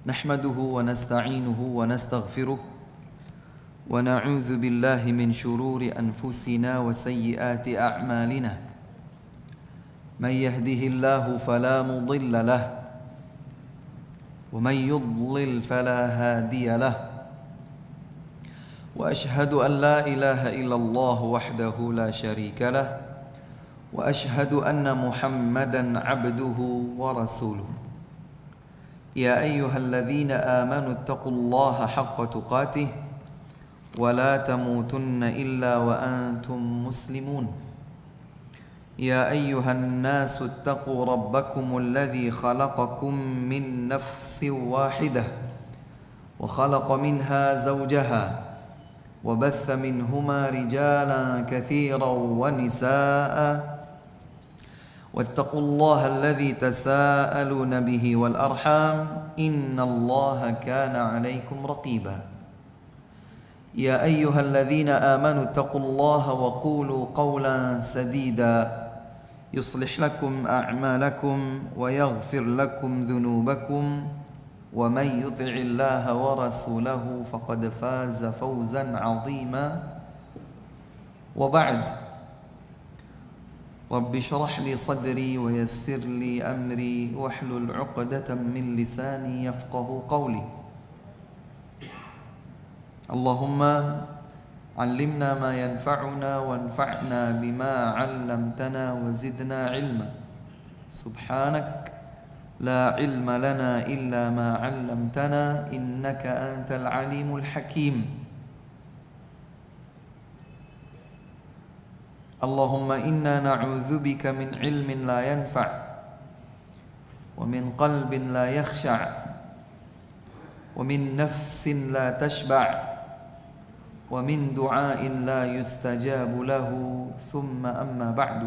نحمده ونستعينه ونستغفره ونعوذ بالله من شرور أنفسنا وسيئات أعمالنا من يهده الله فلا مضل له ومن يضلل فلا هادي له وأشهد أن لا إله إلا الله وحده لا شريك له وأشهد أن محمدا عبده ورسوله يا أيها الذين آمنوا اتقوا الله حق تقاته ولا تموتن إلا وأنتم مسلمون يا أيها الناس اتقوا ربكم الذي خلقكم من نفس واحدة وخلق منها زوجها وبث منهما رجالا كثيرا ونساء واتقوا الله الذي تساءلون به والأرحام إن الله كان عليكم رقيبا يا أيها الذين آمنوا اتقوا الله وقولوا قولا سديدا يصلح لكم أعمالكم ويغفر لكم ذنوبكم ومن يطع الله ورسوله فقد فاز فوزا عظيما وبعد رب اشرح لي صدري ويسر لي أمري واحلل عقدة من لساني يفقه قولي اللهم علمنا ما ينفعنا وانفعنا بما علمتنا وزدنا علما سبحانك لا علم لنا إلا ما علمتنا إنك أنت العليم الحكيم اللهم إنا نعوذ بك من علم لا ينفع ومن قلب لا يخشع ومن نفس لا تشبع ومن دعاء لا يستجاب له ثم أما بعد.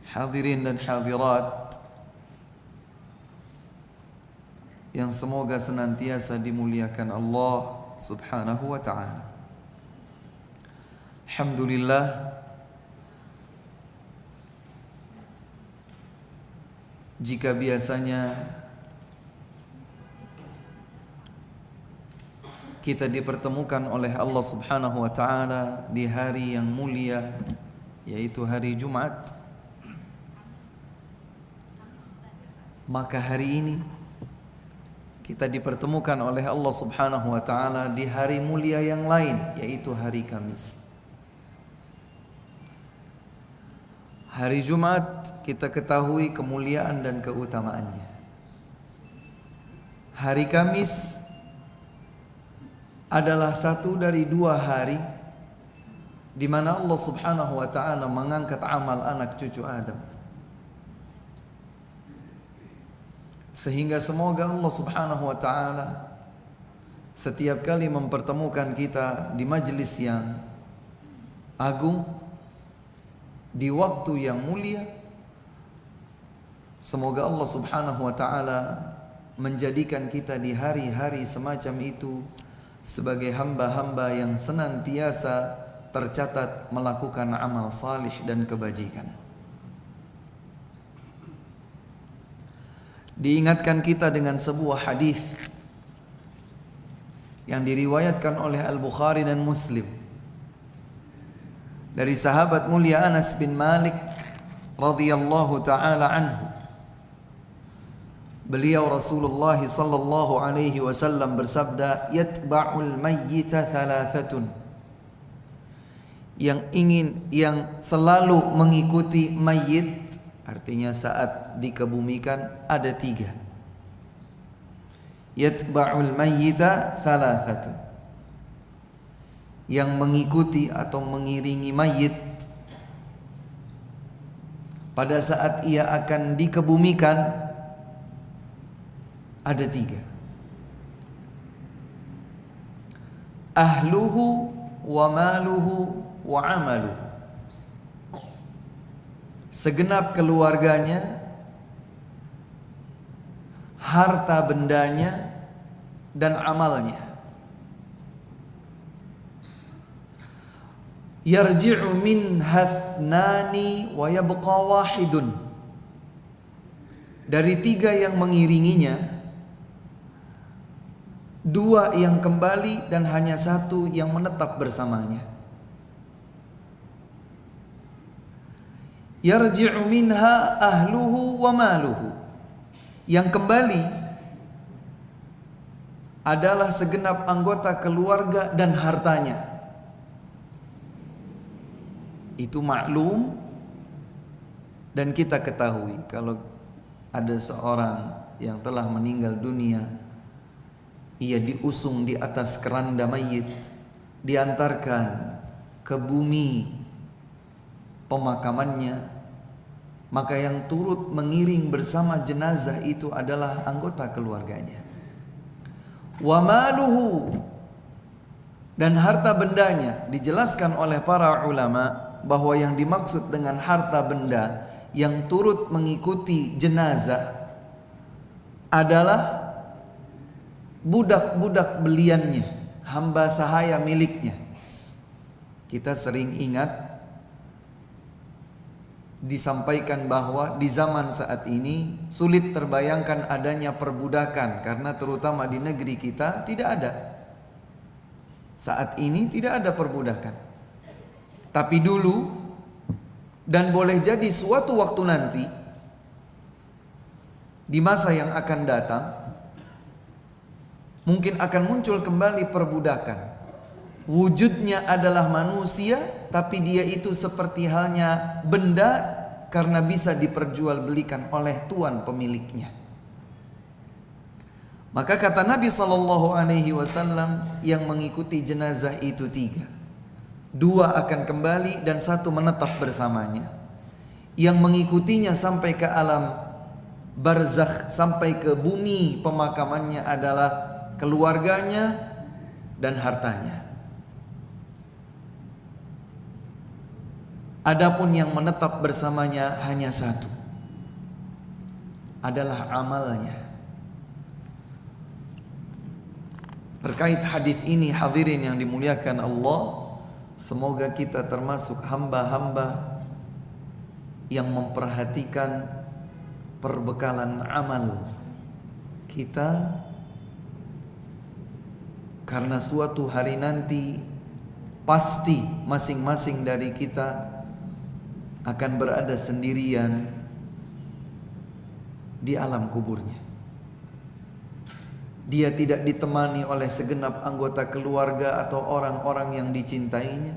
Hadirin dan hadirat yang semoga senantiasa dimuliakan Allah Subhanahu wa ta'ala. Alhamdulillah, jika biasanya kita dipertemukan oleh Allah Subhanahu wa ta'ala di hari yang mulia, yaitu hari Jumat, maka hari ini kita dipertemukan oleh Allah Subhanahu wa ta'ala di hari mulia yang lain, yaitu hari Kamis. Hari Jumat kita ketahui kemuliaan dan keutamaannya. Hari Kamis adalah satu dari dua hari di mana Allah Subhanahu wa ta'ala mengangkat amal anak cucu Adam. Sehingga semoga Allah Subhanahu wa ta'ala setiap kali mempertemukan kita di majlis yang agung, di waktu yang mulia, semoga Allah Subhanahu wa ta'ala menjadikan kita di hari-hari semacam itu sebagai hamba-hamba yang senantiasa tercatat melakukan amal salih dan kebajikan. Diingatkan kita dengan sebuah hadis yang diriwayatkan oleh Al-Bukhari dan Muslim dari sahabat mulia Anas bin Malik radhiyallahu taala anhu. Beliau Rasulullah sallallahu alaihi wasallam bersabda, yatba'ul mayyita thalathatun, yang selalu mengikuti mayit, artinya saat dikebumikan, ada tiga. Yatba'ul mayyita thalathatun, yang mengikuti atau mengiringi mayit pada saat ia akan dikebumikan, ada tiga. Ahluhu wa maluhu wa amaluhu, segenap keluarganya, harta bendanya, dan amalnya. Yarji'u min hasnani wa yabqa wahidun, dari tiga yang mengiringinya 2 yang kembali dan hanya 1 yang menetap bersamanya. Yarji'u minha ahluhu wa maluhu. Yang kembali adalah segenap anggota keluarga dan hartanya. Itu maklum, dan kita ketahui kalau ada seorang yang telah meninggal dunia, ia diusung di atas keranda mayit, diantarkan ke bumi pemakamannya, maka yang turut mengiring bersama jenazah itu adalah anggota keluarganya. Wa maluhu, dan harta bendanya. Dijelaskan oleh para ulama bahwa yang dimaksud dengan harta benda yang turut mengikuti jenazah adalah budak-budak beliannya, hamba sahaya miliknya. Kita sering ingat disampaikan bahwa di zaman saat ini sulit terbayangkan adanya perbudakan, karena terutama di negeri kita tidak ada. Saat ini tidak ada perbudakan. Tapi dulu, dan boleh jadi suatu waktu nanti di masa yang akan datang, mungkin akan muncul kembali perbudakan. Wujudnya adalah manusia, tapi dia itu seperti halnya benda karena bisa diperjualbelikan oleh tuan pemiliknya. Maka kata Nabi SAW, yang mengikuti jenazah itu 3. 2 akan kembali dan 1 menetap bersamanya. Yang mengikutinya sampai ke alam barzakh, sampai ke bumi pemakamannya adalah keluarganya dan hartanya. Adapun yang menetap bersamanya hanya 1, adalah amalnya. Terkait hadis ini, hadirin yang dimuliakan Allah, semoga kita termasuk hamba-hamba yang memperhatikan perbekalan amal kita, karena suatu hari nanti pasti masing-masing dari kita akan berada sendirian di alam kuburnya. Dia tidak ditemani oleh segenap anggota keluarga atau orang-orang yang dicintainya.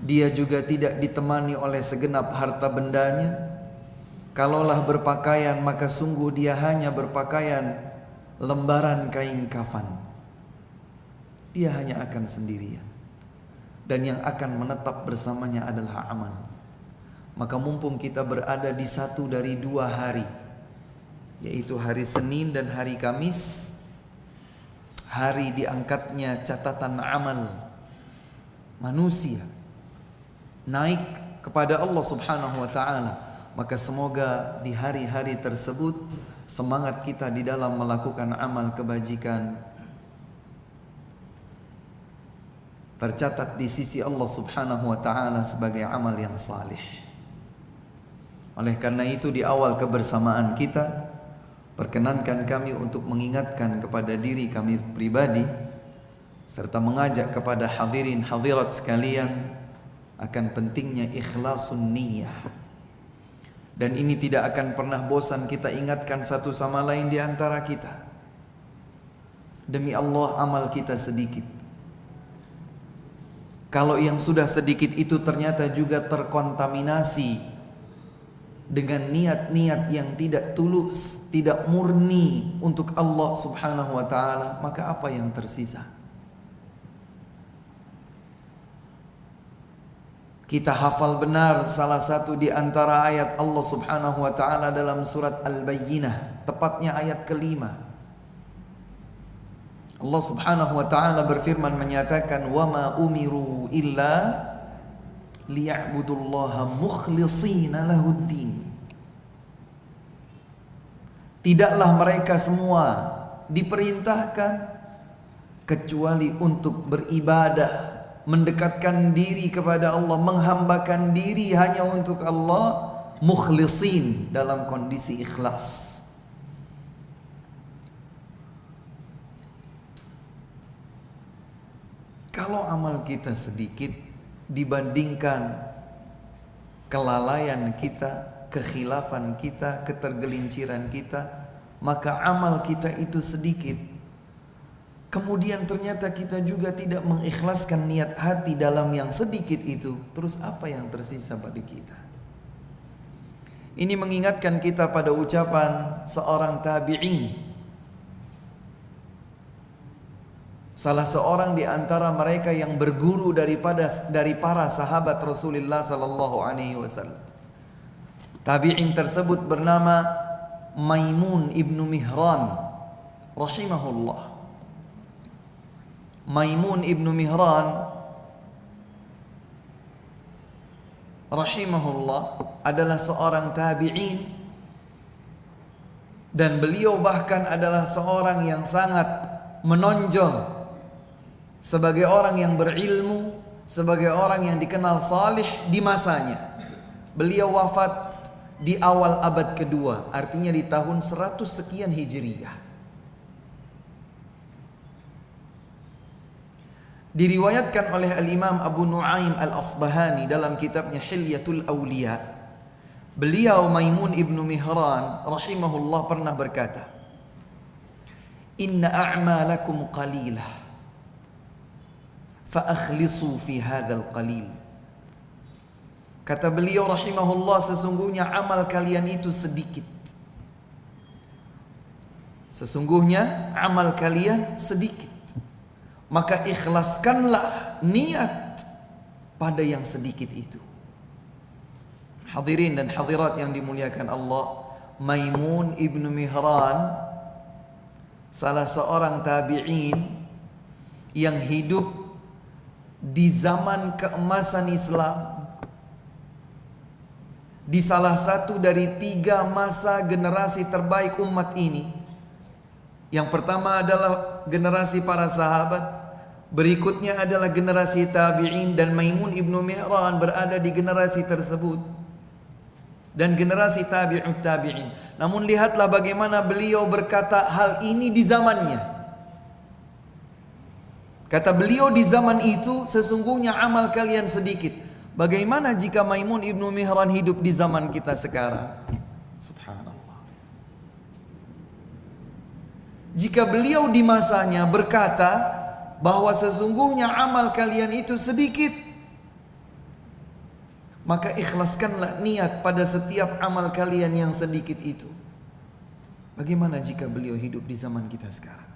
Dia juga tidak ditemani oleh segenap harta bendanya. Kalaulah berpakaian, maka sungguh dia hanya berpakaian lembaran kain kafan. Dia hanya akan sendirian. Dan yang akan menetap bersamanya adalah amal. Maka mumpung kita berada di 1 dari 2 hari, yaitu hari Senin dan hari Kamis, hari diangkatnya catatan amal manusia naik kepada Allah Subhanahu wa ta'ala. Maka semoga di hari-hari tersebut semangat kita di dalam melakukan amal kebajikan tercatat di sisi Allah Subhanahu wa ta'ala sebagai amal yang salih. Oleh karena itu, di awal kebersamaan kita, perkenankan kami untuk mengingatkan kepada diri kami pribadi serta mengajak kepada hadirin hadirat sekalian akan pentingnya ikhlasun niyah. Dan ini tidak akan pernah bosan kita ingatkan satu sama lain di antara kita. Demi Allah, amal kita sedikit. Kalau yang sudah sedikit itu ternyata juga terkontaminasi dengan niat-niat yang tidak tulus, tidak murni untuk Allah Subhanahu wa ta'ala, maka apa yang tersisa? Kita hafal benar salah satu di antara ayat Allah Subhanahu wa ta'ala dalam surat Al-Bayyinah, tepatnya ayat ke-5. Allah Subhanahu wa ta'ala berfirman menyatakan, "Wa ma umiru illa liya'budullaha mukhlishina lahuddin." Tidaklah mereka semua diperintahkan kecuali untuk beribadah, mendekatkan diri kepada Allah, menghambakan diri hanya untuk Allah, mukhlisin, dalam kondisi ikhlas. Kalau amal kita sedikit dibandingkan kelalaian kita, kekhilafan kita, ketergelinciran kita, maka amal kita itu sedikit. Kemudian ternyata kita juga tidak mengikhlaskan niat hati dalam yang sedikit itu. Terus apa yang tersisa pada kita? Ini mengingatkan kita pada ucapan seorang tabi'in. Salah seorang di antara mereka yang berguru dari para sahabat Rasulullah sallallahu alaihi wasallam. Tabi'in tersebut bernama Maimun ibnu Mihran rahimahullah. Maimun ibnu Mihran rahimahullah adalah seorang tabi'in, dan beliau bahkan adalah seorang yang sangat menonjol sebagai orang yang berilmu, sebagai orang yang dikenal salih di masanya. Beliau wafat di awal abad kedua, artinya di tahun 100 sekian Hijriyah. Diriwayatkan oleh Al-Imam Abu Nuaim Al-Asbahani dalam kitabnya Hilyatul Awliya, beliau Maimun ibnu Mihran rahimahullah pernah berkata, "Inna a'malakum qalilah, fa akhlisu fi hadzal qalil." Kata beliau rahimahullah, sesungguhnya amal kalian itu sedikit. Sesungguhnya amal kalian sedikit. Maka ikhlaskanlah niat pada yang sedikit itu. Hadirin dan hadirat yang dimuliakan Allah, Maimun ibnu Mihran salah seorang tabi'in yang hidup di zaman keemasan Islam, di salah satu dari 3 masa generasi terbaik umat ini. Yang pertama adalah generasi para sahabat, berikutnya adalah generasi tabi'in, dan Maimun ibnu Mihran berada di generasi tersebut dan generasi tabi'ut tabi'in. Namun lihatlah bagaimana beliau berkata hal ini di zamannya. Kata beliau di zaman itu, sesungguhnya amal kalian sedikit. Bagaimana jika Maimun ibnu Mihran hidup di zaman kita sekarang? Subhanallah. Jika beliau di masanya berkata bahwa sesungguhnya amal kalian itu sedikit, maka ikhlaskanlah niat pada setiap amal kalian yang sedikit itu. Bagaimana jika beliau hidup di zaman kita sekarang?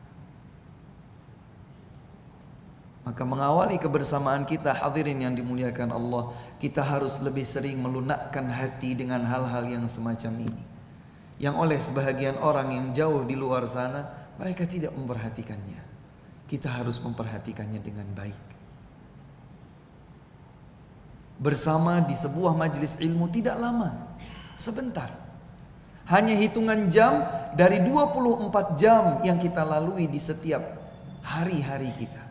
Maka mengawali kebersamaan kita, hadirin yang dimuliakan Allah, kita harus lebih sering melunakkan hati dengan hal-hal yang semacam ini, yang oleh sebahagian orang yang jauh di luar sana mereka tidak memperhatikannya. Kita harus memperhatikannya dengan baik. Bersama di sebuah majelis ilmu tidak lama, sebentar. Hanya hitungan jam dari 24 jam yang kita lalui di setiap hari-hari kita.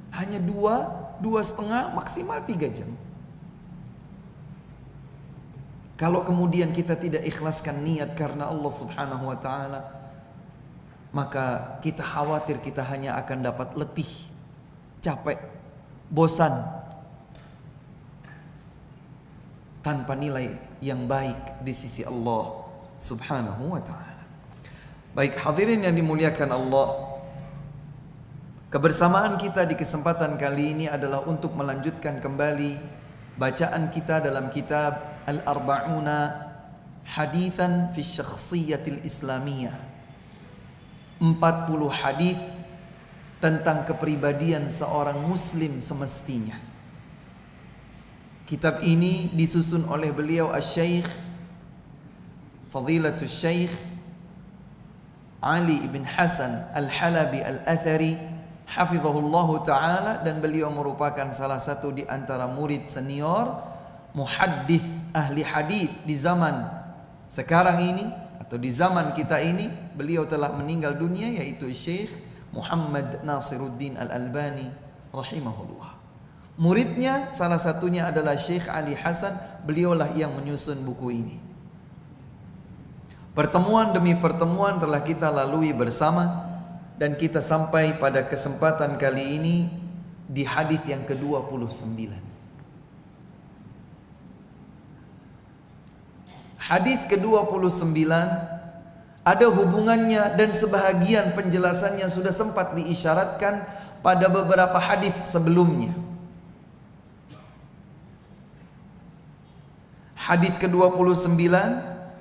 Hanya 2,5 maksimal 3 jam. Kalau kemudian kita tidak ikhlaskan niat karena Allah Subhanahu wa ta'ala, maka kita khawatir kita hanya akan dapat letih, capek, bosan, tanpa nilai yang baik di sisi Allah Subhanahu wa ta'ala. Baik hadirin yang dimuliakan Allah, kebersamaan kita di kesempatan kali ini adalah untuk melanjutkan kembali bacaan kita dalam kitab Al-Arba'una Hadithan fi Syakhsiyatil Islamiyah. 40 hadis tentang kepribadian seorang muslim semestinya. Kitab ini disusun oleh beliau Asy-Syaikh Fadilatul Syaikh Ali ibn Hasan Al-Halabi Al-Athari hafizahullahu ta'ala, dan beliau merupakan salah satu di antara murid senior muhaddis ahli hadis di zaman sekarang ini atau di zaman kita ini. Beliau telah meninggal dunia, yaitu Syekh Muhammad Nasiruddin Al-Albani rahimahullah. Muridnya salah satunya adalah Syekh Ali Hasan. Beliaulah yang menyusun buku ini. Pertemuan demi pertemuan telah kita lalui bersama, dan kita sampai pada kesempatan kali ini di hadis yang ke-29. Hadis ke-29 ada hubungannya dan sebahagian penjelasannya sudah sempat diisyaratkan pada beberapa hadis sebelumnya. Hadis ke-29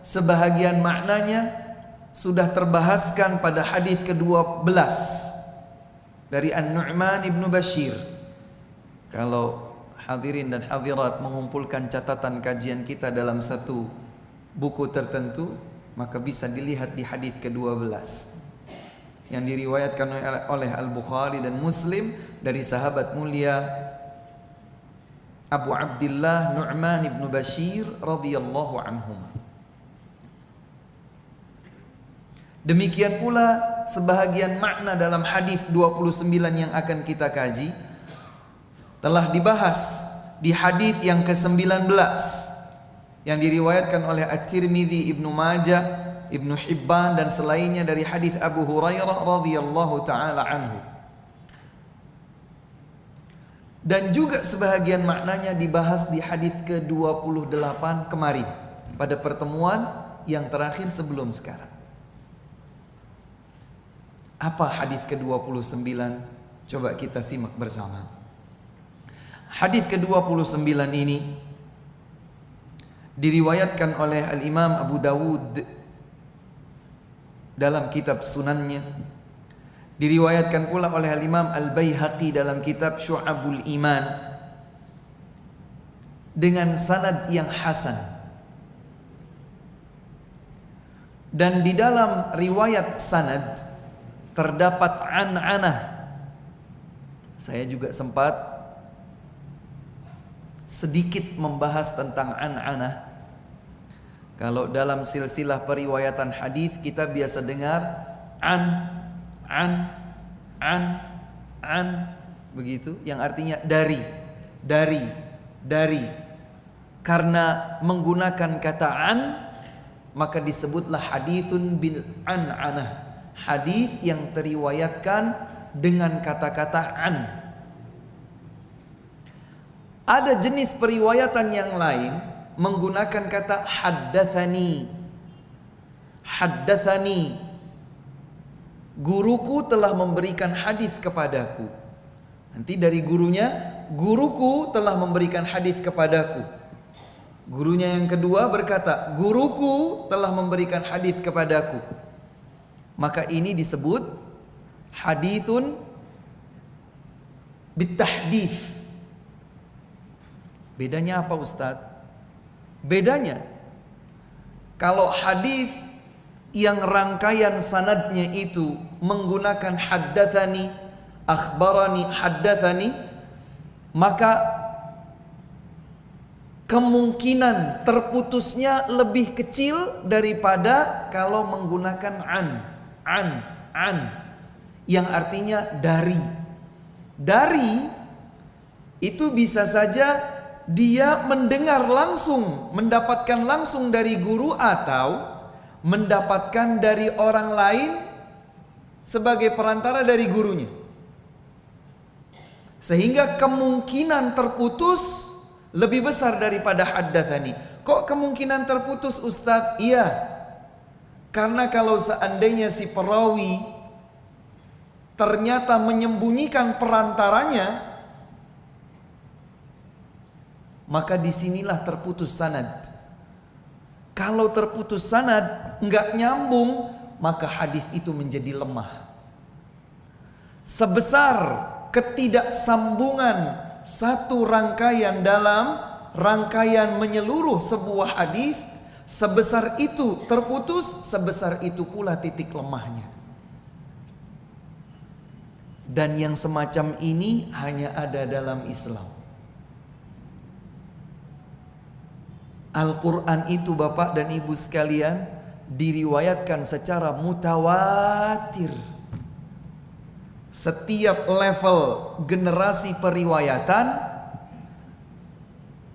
sebahagian maknanya sudah terbahaskan pada hadis ke-12 dari An-Nu'man ibn Bashir. Kalau hadirin dan hadirat mengumpulkan catatan kajian kita dalam satu buku tertentu, maka bisa dilihat di hadis ke-12 yang diriwayatkan oleh Al-Bukhari dan Muslim dari sahabat mulia Abu Abdullah Nu'man ibn Bashir radhiyallahu anhu. Demikian pula sebahagian makna dalam hadis 29 yang akan kita kaji telah dibahas di hadis yang ke-19 yang diriwayatkan oleh At-Tirmidzi, Ibnu Majah, Ibnu Hibban dan selainnya dari hadis Abu Hurairah radhiyallahu taala anhu. Dan juga sebahagian maknanya dibahas di hadis ke-28 kemarin pada pertemuan yang terakhir sebelum sekarang. Apa hadis ke-29? Coba kita simak bersama. Hadis ke-29 ini diriwayatkan oleh Al-Imam Abu Dawud dalam kitab Sunannya, diriwayatkan pula oleh Al-Imam Al-Baihaqi dalam kitab Syu'abul Iman dengan sanad yang hasan. Dan di dalam riwayat sanad terdapat an-anah. Saya juga sempat sedikit membahas tentang an-anah. Kalau dalam silsilah periwayatan hadis kita biasa dengar an begitu, yang artinya dari. Karena menggunakan kata an, maka disebutlah haditsun bil an-anah. Hadis yang teriwayatkan dengan kata-kata an. Ada jenis periwayatan yang lain menggunakan kata haddatsani. Haddatsani, guruku telah memberikan hadis kepadaku. Nanti dari gurunya, guruku telah memberikan hadis kepadaku. Gurunya yang kedua berkata, guruku telah memberikan hadis kepadaku. Maka ini disebut haditsun bitahdits. Bedanya apa Ustadz? Bedanya, kalau hadis yang rangkaian sanadnya itu menggunakan haddatsani, akhbarani, haddatsani, maka kemungkinan terputusnya lebih kecil daripada kalau menggunakan an, yang artinya dari. Dari itu bisa saja dia mendengar langsung, mendapatkan langsung dari guru atau mendapatkan dari orang lain sebagai perantara dari gurunya. Sehingga kemungkinan terputus lebih besar daripada haddatsani. Kok kemungkinan terputus Ustadz? Iya, karena kalau seandainya si perawi ternyata menyembunyikan perantaranya, maka disinilah terputus sanad. Kalau terputus sanad, nggak nyambung, maka hadis itu menjadi lemah. Sebesar ketidaksambungan satu rangkaian dalam rangkaian menyeluruh sebuah hadis, sebesar itu terputus, sebesar itu pula titik lemahnya. Dan yang semacam ini hanya ada dalam Islam. Al-Quran itu Bapak dan Ibu sekalian diriwayatkan secara mutawatir. Setiap level generasi periwayatan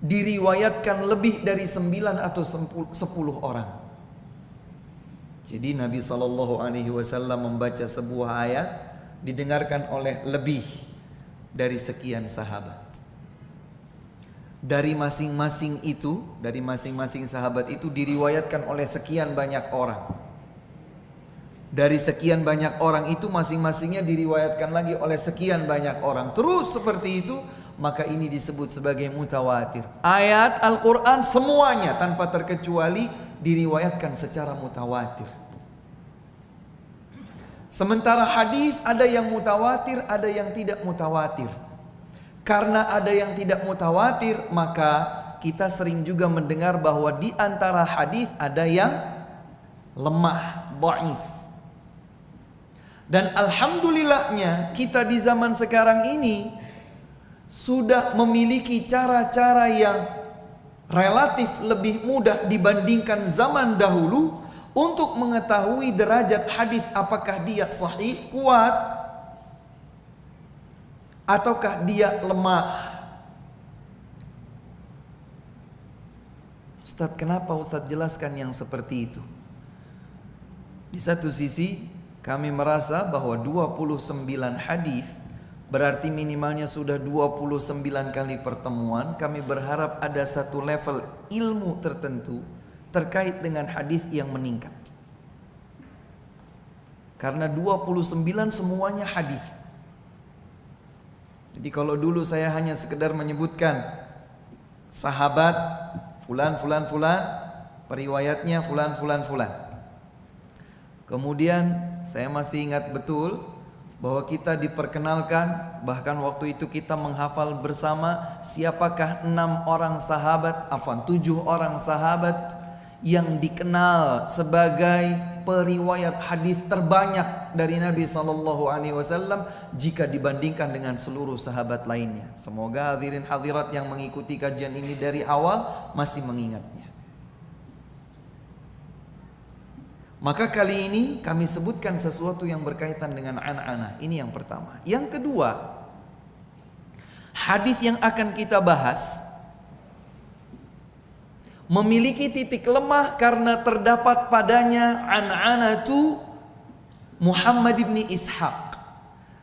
diriwayatkan lebih dari 9 atau 10 orang. Jadi Nabi SAW membaca sebuah ayat didengarkan oleh lebih dari sekian sahabat. Dari masing-masing sahabat itu diriwayatkan oleh sekian banyak orang. Dari sekian banyak orang itu masing-masingnya diriwayatkan lagi oleh sekian banyak orang. Terus seperti itu, maka ini disebut sebagai mutawatir. Ayat Al-Quran semuanya tanpa terkecuali diriwayatkan secara mutawatir. Sementara hadis ada yang mutawatir, ada yang tidak mutawatir. Karena ada yang tidak mutawatir, maka kita sering juga mendengar bahwa di antara hadis ada yang lemah, dhaif. Dan alhamdulillahnya kita di zaman sekarang ini sudah memiliki cara-cara yang relatif lebih mudah dibandingkan zaman dahulu untuk mengetahui derajat hadis, apakah dia sahih, kuat, ataukah dia lemah. Ustadz, kenapa Ustadz jelaskan yang seperti itu? Di satu sisi kami merasa bahwa 29 hadis berarti minimalnya sudah 29 kali pertemuan. Kami berharap ada satu level ilmu tertentu terkait dengan hadis yang meningkat. Karena 29 semuanya hadis. Jadi kalau dulu saya hanya sekedar menyebutkan sahabat fulan, periwayatnya fulan. Kemudian saya masih ingat betul bahwa kita diperkenalkan, bahkan waktu itu kita menghafal bersama siapakah 7 orang sahabat yang dikenal sebagai periwayat hadis terbanyak dari Nabi SAW jika dibandingkan dengan seluruh sahabat lainnya. Semoga hadirin hadirat yang mengikuti kajian ini dari awal masih mengingatnya. Maka kali ini kami sebutkan sesuatu yang berkaitan dengan an-anah. Ini yang pertama. Yang kedua, hadis yang akan kita bahas memiliki titik lemah karena terdapat padanya an-anatu Muhammad bin Ishaq.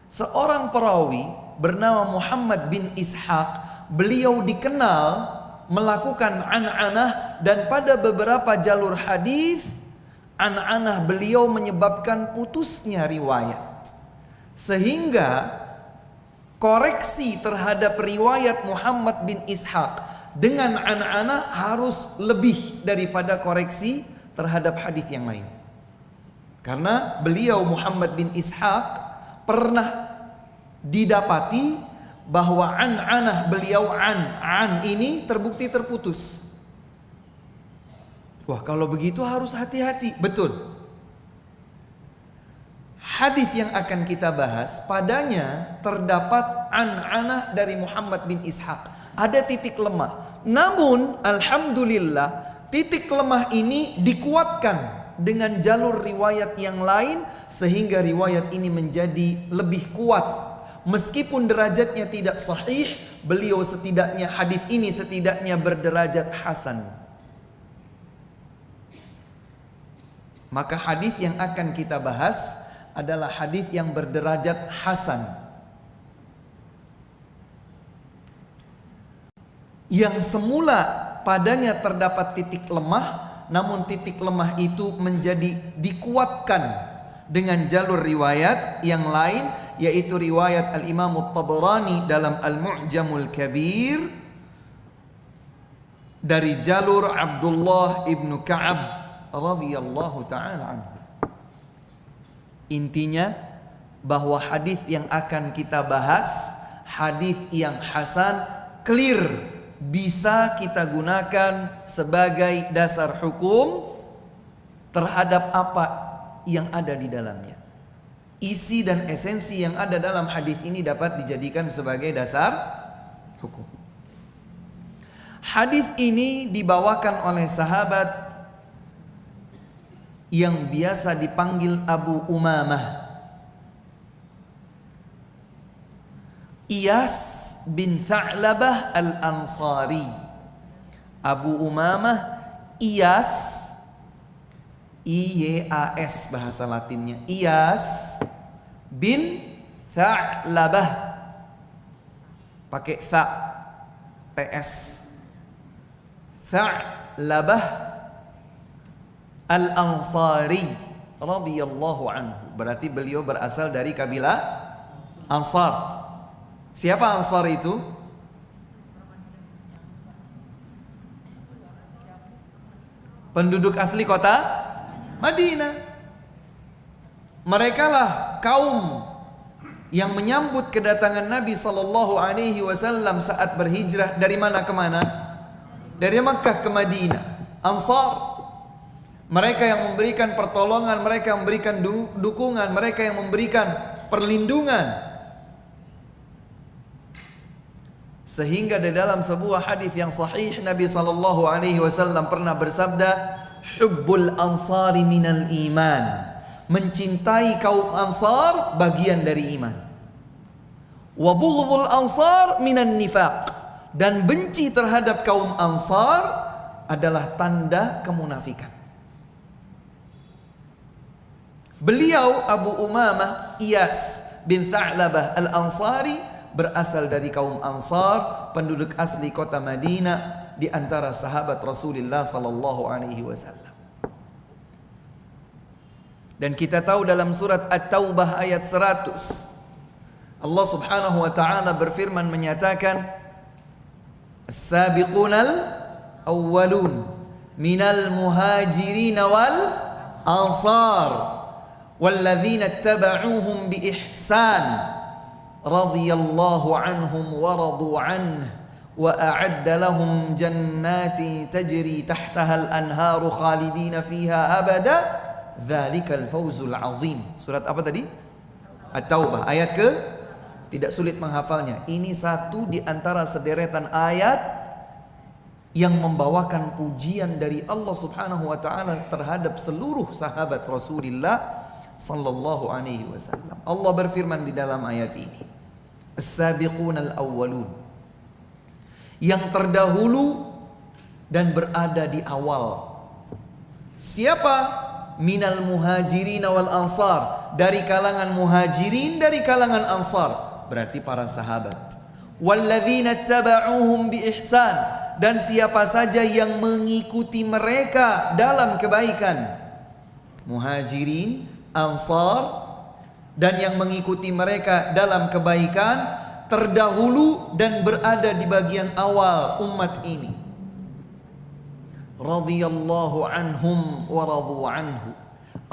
Seorang perawi bernama Muhammad bin Ishaq. Beliau dikenal melakukan an-anah, dan pada beberapa jalur hadis an-anah beliau menyebabkan putusnya riwayat. Sehingga koreksi terhadap riwayat Muhammad bin Ishaq dengan an-anah harus lebih daripada koreksi terhadap hadis yang lain. Karena beliau Muhammad bin Ishaq pernah didapati bahwa an-anah beliau an ini terbukti terputus. Wah, kalau begitu harus hati-hati. Betul. Hadis yang akan kita bahas padanya terdapat an-anah dari Muhammad bin Ishaq. Ada titik lemah. Namun alhamdulillah titik lemah ini dikuatkan dengan jalur riwayat yang lain sehingga riwayat ini menjadi lebih kuat. Meskipun derajatnya tidak sahih, beliau setidaknya hadis ini setidaknya berderajat hasan. Maka hadis yang akan kita bahas adalah hadis yang berderajat hasan, yang semula padanya terdapat titik lemah, namun titik lemah itu menjadi dikuatkan dengan jalur riwayat yang lain, yaitu riwayat Al-Imam At-Tabarani dalam Al-Mu'jamul Kabir dari jalur Abdullah ibnu Ka'ab radhiyallahu ta'ala anhu. Intinya bahwa hadis yang akan kita bahas hadis yang hasan, clear, bisa kita gunakan sebagai dasar hukum terhadap apa yang ada di dalamnya. Isi dan esensi yang ada dalam hadis ini dapat dijadikan sebagai dasar hukum. Hadis ini dibawakan oleh sahabat yang biasa dipanggil Abu Umamah, Iyas bin Tha'labah al-Ansari. Abu Umamah Iyas, I-Y-A-S bahasa Latinnya, Iyas bin Tha'labah pakai tha, ts. Tha'labah al-Ansari radhiyallahu anhu. Berarti beliau berasal dari kabilah Ansar. Siapa Ansar itu? Penduduk asli kota Madinah. Mereka lah kaum yang menyambut kedatangan Nabi sallallahu alaihi wasallam saat berhijrah dari mana ke mana? Dari Makkah ke Madinah. Ansar. Mereka yang memberikan pertolongan, mereka yang memberikan dukungan, mereka yang memberikan perlindungan. Sehingga di dalam sebuah hadis yang sahih Nabi sallallahu alaihi wasallam pernah bersabda, "Hubbul ansari minal iman." Mencintai kaum Ansar bagian dari iman. Wa bughdul ansar minan nifaq. Dan benci terhadap kaum Ansar adalah tanda kemunafikan. Beliau Abu Umamah Iyas bin Tha'labah al-Ansari berasal dari kaum Ansar, penduduk asli kota Madinah, di antara sahabat Rasulullah sallallahu alaihi wasallam. Dan kita tahu dalam surat At-Taubah ayat 100 Allah subhanahu wa ta'ala berfirman menyatakan, As-sabiqunal awwalun minal muhajirin wal ansar walladzina ittaba'uhum bi ihsan radhiyallahu anhum wa radu anhu wa a'adda lahum jannati tajri tahtaha al-anharu khalidina fiha abada dzalikal fawzul azim. Surat apa tadi? At-Taubah ayat ke, tidak sulit menghafalnya. Ini satu di antara sederetan ayat yang membawakan pujian dari Allah Subhanahu wa taala terhadap seluruh sahabat Rasulullah sallallahu alaihi wasallam. Allah berfirman di dalam ayat ini, As-sabiqunal awwalun, yang terdahulu dan berada di awal. Siapa? Minal muhajirin wal ansar, dari kalangan muhajirin, dari kalangan ansar, berarti para sahabat. Walladzina taba'uhum bi ihsan, dan siapa saja yang mengikuti mereka dalam kebaikan. Muhajirin, ansar, dan yang mengikuti mereka dalam kebaikan, terdahulu dan berada di bagian awal umat ini. Radhiyallahu anhum wa radu anhu.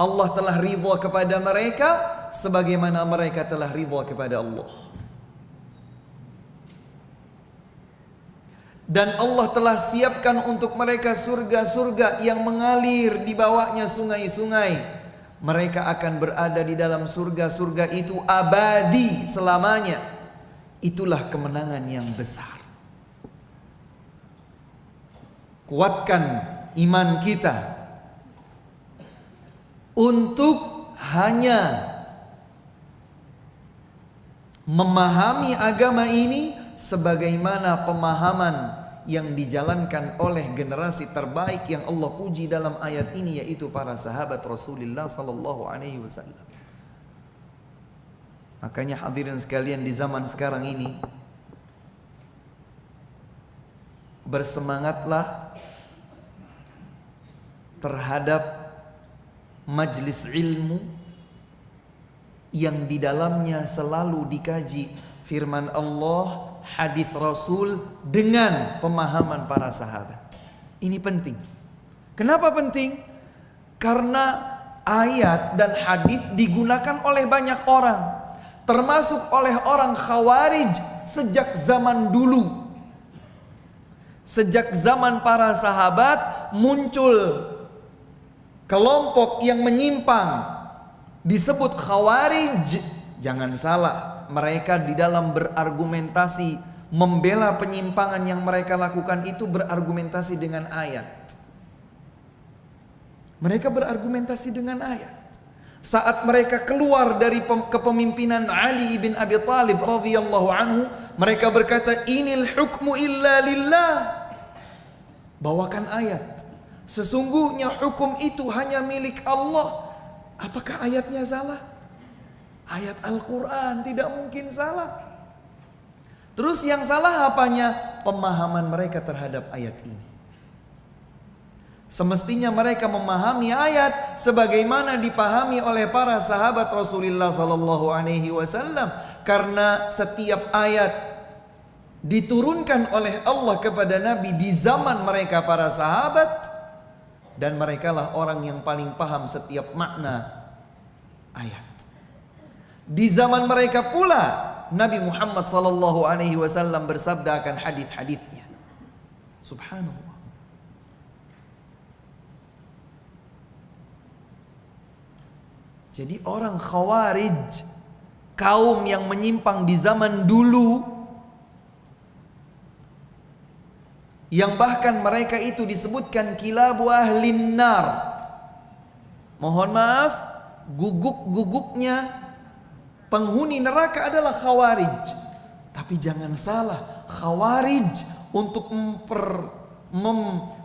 Allah telah ridha kepada mereka sebagaimana mereka telah ridha kepada Allah. Dan Allah telah siapkan untuk mereka surga-surga yang mengalir di bawahnya sungai-sungai. Mereka akan berada di dalam surga-surga itu abadi selamanya. Itulah kemenangan yang besar. Kuatkan iman kita untuk hanya memahami agama ini sebagaimana pemahaman yang dijalankan oleh generasi terbaik yang Allah puji dalam ayat ini, yaitu para sahabat Rasulullah sallallahu alaihi wasallam. Makanya hadirin sekalian, di zaman sekarang ini bersemangatlah terhadap majlis ilmu yang di dalamnya selalu dikaji firman Allah, hadis Rasul dengan pemahaman para sahabat. Ini penting. Kenapa penting? Karena ayat dan hadis digunakan oleh banyak orang, termasuk oleh orang Khawarij sejak zaman dulu. Sejak zaman para sahabat muncul kelompok yang menyimpang disebut Khawarij. Jangan salah, mereka di dalam berargumentasi membela penyimpangan yang mereka lakukan itu berargumentasi dengan ayat. Mereka berargumentasi dengan ayat. Saat mereka keluar dari kepemimpinan Ali bin Abi Thalib radhiyallahu anhu, mereka berkata, "Inil hukmu illa lillah." Bawakan ayat. Sesungguhnya hukum itu hanya milik Allah. Apakah ayatnya salah? Ayat Al-Quran tidak mungkin salah. Terus yang salah apanya? Pemahaman mereka terhadap ayat ini. Semestinya mereka memahami ayat sebagaimana dipahami oleh para sahabat Rasulullah sallallahu alaihi wasallam, karena setiap ayat diturunkan oleh Allah kepada Nabi di zaman mereka para sahabat, dan merekalah orang yang paling paham setiap makna ayat. Di zaman mereka pula Nabi Muhammad sallallahu alaihi wasallam bersabda akan hadis-hadisnya. Subhanallah. Jadi orang Khawarij, kaum yang menyimpang di zaman dulu, yang bahkan mereka itu disebutkan kilabu ahlin nar. Mohon maaf, guguk-guguknya penghuni neraka adalah Khawarij. Tapi jangan salah, Khawarij untuk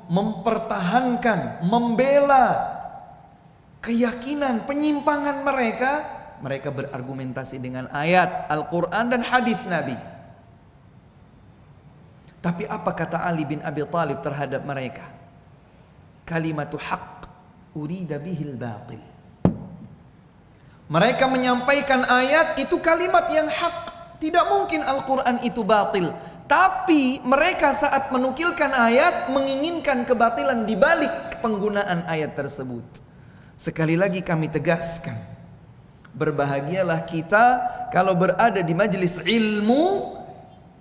mempertahankan, membela keyakinan penyimpangan mereka berargumentasi dengan ayat Al-Quran dan hadis Nabi. Tapi apa kata Ali bin Abi Thalib terhadap mereka? Kalimatu haqq urida bihil batil. Mereka menyampaikan ayat itu kalimat yang hak. Tidak mungkin Al-Quran itu batil. Tapi mereka saat menukilkan ayat menginginkan kebatilan di balik penggunaan ayat tersebut. Sekali lagi kami tegaskan, berbahagialah kita kalau berada di majelis ilmu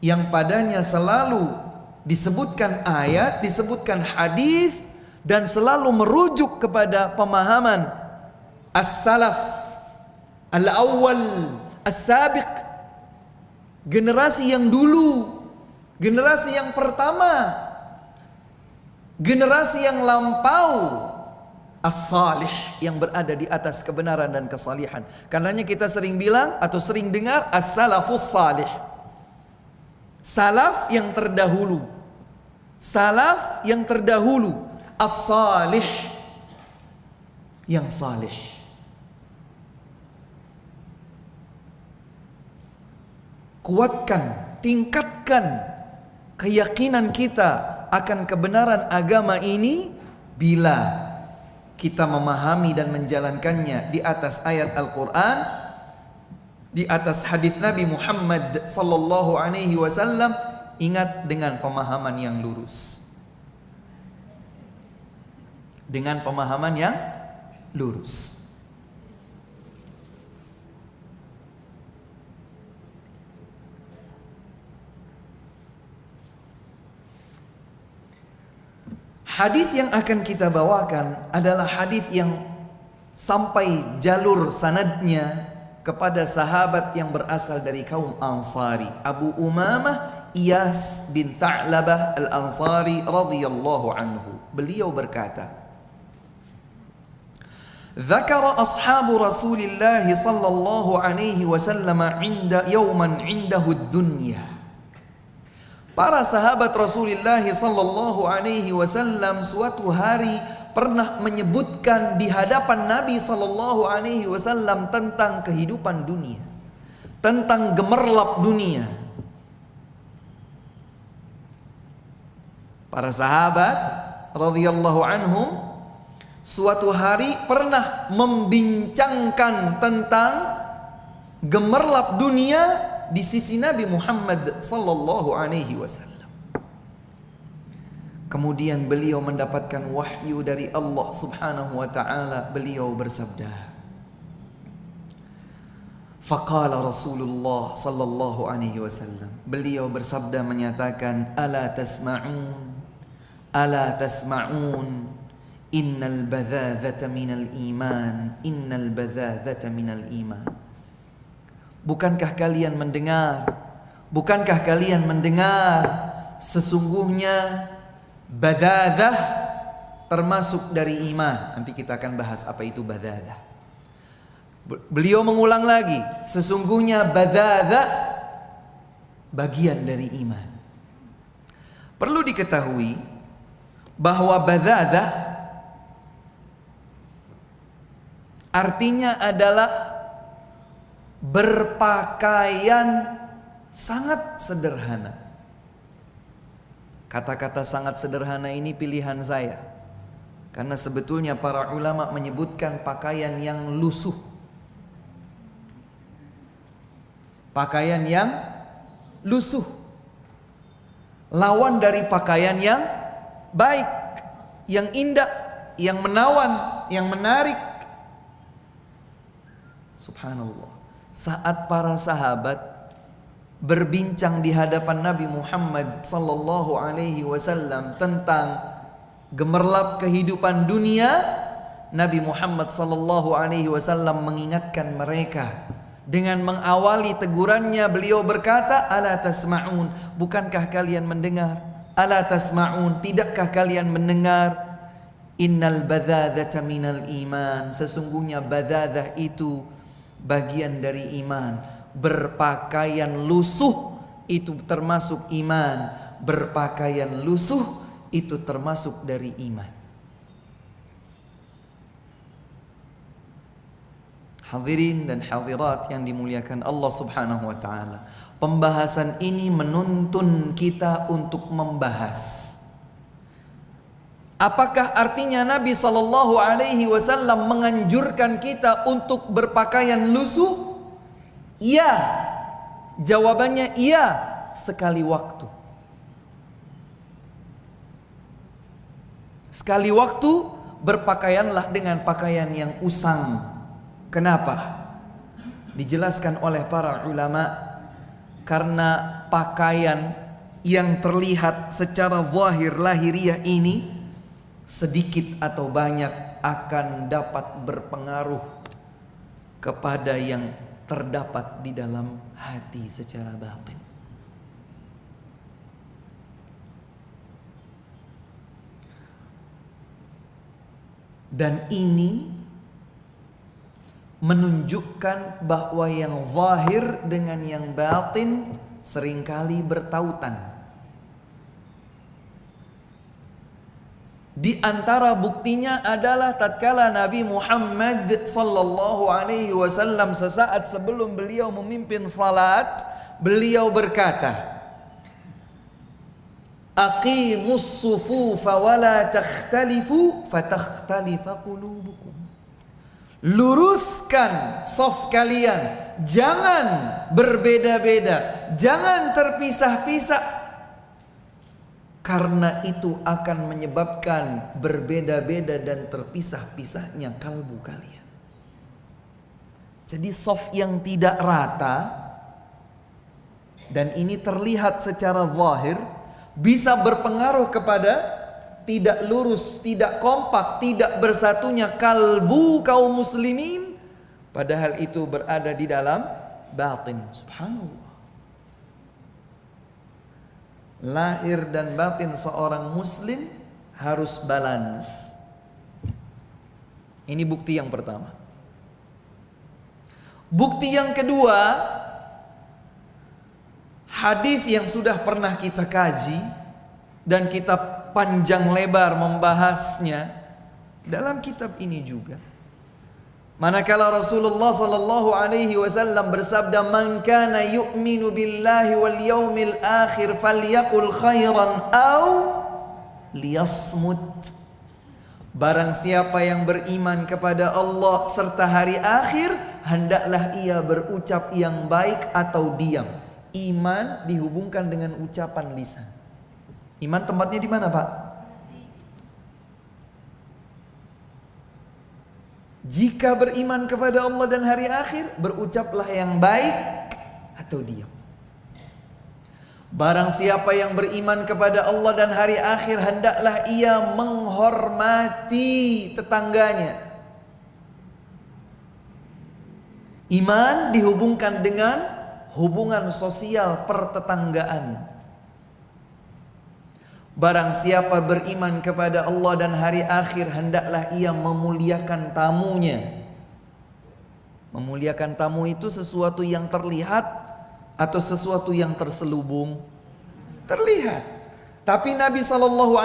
yang padanya selalu disebutkan ayat, disebutkan hadis, dan selalu merujuk kepada pemahaman as-salaf al-awwal, as-sabiq, generasi yang dulu, generasi yang pertama, generasi yang lampau, as-salih, yang berada di atas kebenaran dan kesalihan. Karenanya kita sering bilang atau sering dengar as-salafus salih. Salaf yang terdahulu. Salaf yang terdahulu. As-salih yang salih. Kuatkan, tingkatkan keyakinan kita akan kebenaran agama ini bila kita memahami dan menjalankannya di atas ayat Al-Quran, di atas hadis Nabi Muhammad sallallahu alaihi wasallam. Ingat, dengan pemahaman yang lurus. Dengan pemahaman yang lurus. Hadis yang akan kita bawakan adalah hadis yang sampai jalur sanadnya kepada sahabat yang berasal dari kaum Ansari, Abu Umamah Iyas bin Ta'labah Al-Ansari radhiyallahu anhu. Beliau berkata, "Dzakara ashabu Rasulillah sallallahu alaihi wasallam 'inda yawman 'indahu ad-dunya." Para sahabat Rasulullah sallallahu alaihi wasallam suatu hari pernah menyebutkan di hadapan Nabi sallallahu alaihi wasallam tentang kehidupan dunia, tentang gemerlap dunia. Para sahabat radhiyallahu anhum suatu hari pernah membincangkan tentang gemerlap dunia di sisi Nabi Muhammad sallallahu alaihi wasallam. Kemudian beliau mendapatkan wahyu dari Allah Subhanahu wa taala. Beliau bersabda, faqala Rasulullah sallallahu alaihi wasallam. Beliau bersabda menyatakan, ala tasma'un, ala tasma'un, innal badhadhata minal iman, innal badhadhata minal iman. Bukankah kalian mendengar? Bukankah kalian mendengar? Sesungguhnya badhadah termasuk dari iman. Nanti kita akan bahas apa itu badhadah. Beliau mengulang lagi, sesungguhnya badhadah bagian dari iman. Perlu diketahui bahwa badhadah artinya adalah berpakaian Sangat sederhana. Kata-kata sangat sederhana ini pilihan saya, karena sebetulnya para ulama menyebutkan pakaian yang lusuh, pakaian yang lusuh, lawan dari pakaian yang baik, yang indah, yang menawan, yang menarik. Subhanallah. Saat para sahabat berbincang di hadapan Nabi Muhammad sallallahu alaihi wasallam tentang gemerlap kehidupan dunia, Nabi Muhammad sallallahu alaihi wasallam mengingatkan mereka. Dengan mengawali tegurannya, beliau berkata, "Ala tasma'un? Bukankah kalian mendengar? Ala tasma'un? Tidakkah kalian mendengar? Innal badhadhata minal iman." Sesungguhnya badhadah itu bagian dari iman. Berpakaian lusuh itu termasuk iman. Berpakaian lusuh itu termasuk dari iman. Hadirin dan hadirat yang dimuliakan Allah Subhanahu wa taala. Pembahasan ini menuntun kita untuk membahas, apakah artinya Nabi sallallahu alaihi wasallam menganjurkan kita untuk berpakaian lusuh? Iya. Jawabannya iya, sekali waktu. Sekali waktu berpakaianlah dengan pakaian yang usang. Kenapa? Dijelaskan oleh para ulama, karena pakaian yang terlihat secara zahir lahiriah ini sedikit atau banyak akan dapat berpengaruh kepada yang terdapat di dalam hati secara batin. Dan ini menunjukkan bahwa yang zahir dengan yang batin seringkali bertautan. Di antara buktinya adalah tatkala Nabi Muhammad sallallahu alaihi wasallam sesaat sebelum beliau memimpin salat, beliau berkata, "Aqimus sufufa wa la takhtalifu fatakhtalifa qulubukum." Luruskan saf kalian, jangan berbeda-beda, jangan terpisah-pisah, karena itu akan menyebabkan berbeda-beda dan terpisah-pisahnya kalbu kalian. Jadi saf yang tidak rata, dan ini terlihat secara zahir, bisa berpengaruh kepada tidak lurus, tidak kompak, tidak bersatunya kalbu kaum muslimin, padahal itu berada di dalam batin. Subhanallah. Lahir dan batin seorang muslim harus balance. Ini bukti yang pertama. Bukti yang kedua, hadis yang sudah pernah kita kaji dan kita panjang lebar membahasnya dalam kitab ini juga. Manakala Rasulullah sallallahu alaihi wasallam bersabda, "Man kana yu'minu billahi wal yaumil akhir falyaqul khairan aw liyasmut." Barang siapa yang beriman kepada Allah serta hari akhir, hendaklah ia berucap yang baik atau diam. Iman dihubungkan dengan ucapan lisan. Iman tempatnya di mana, Pak? Jika beriman kepada Allah dan hari akhir, berucaplah yang baik atau diam. Barang siapa yang beriman kepada Allah dan hari akhir, hendaklah ia menghormati tetangganya. Iman dihubungkan dengan hubungan sosial pertetanggaan. Barang siapa beriman kepada Allah dan hari akhir, hendaklah ia memuliakan tamunya. Memuliakan tamu itu sesuatu yang terlihat atau sesuatu yang terselubung? Terlihat. Tapi Nabi SAW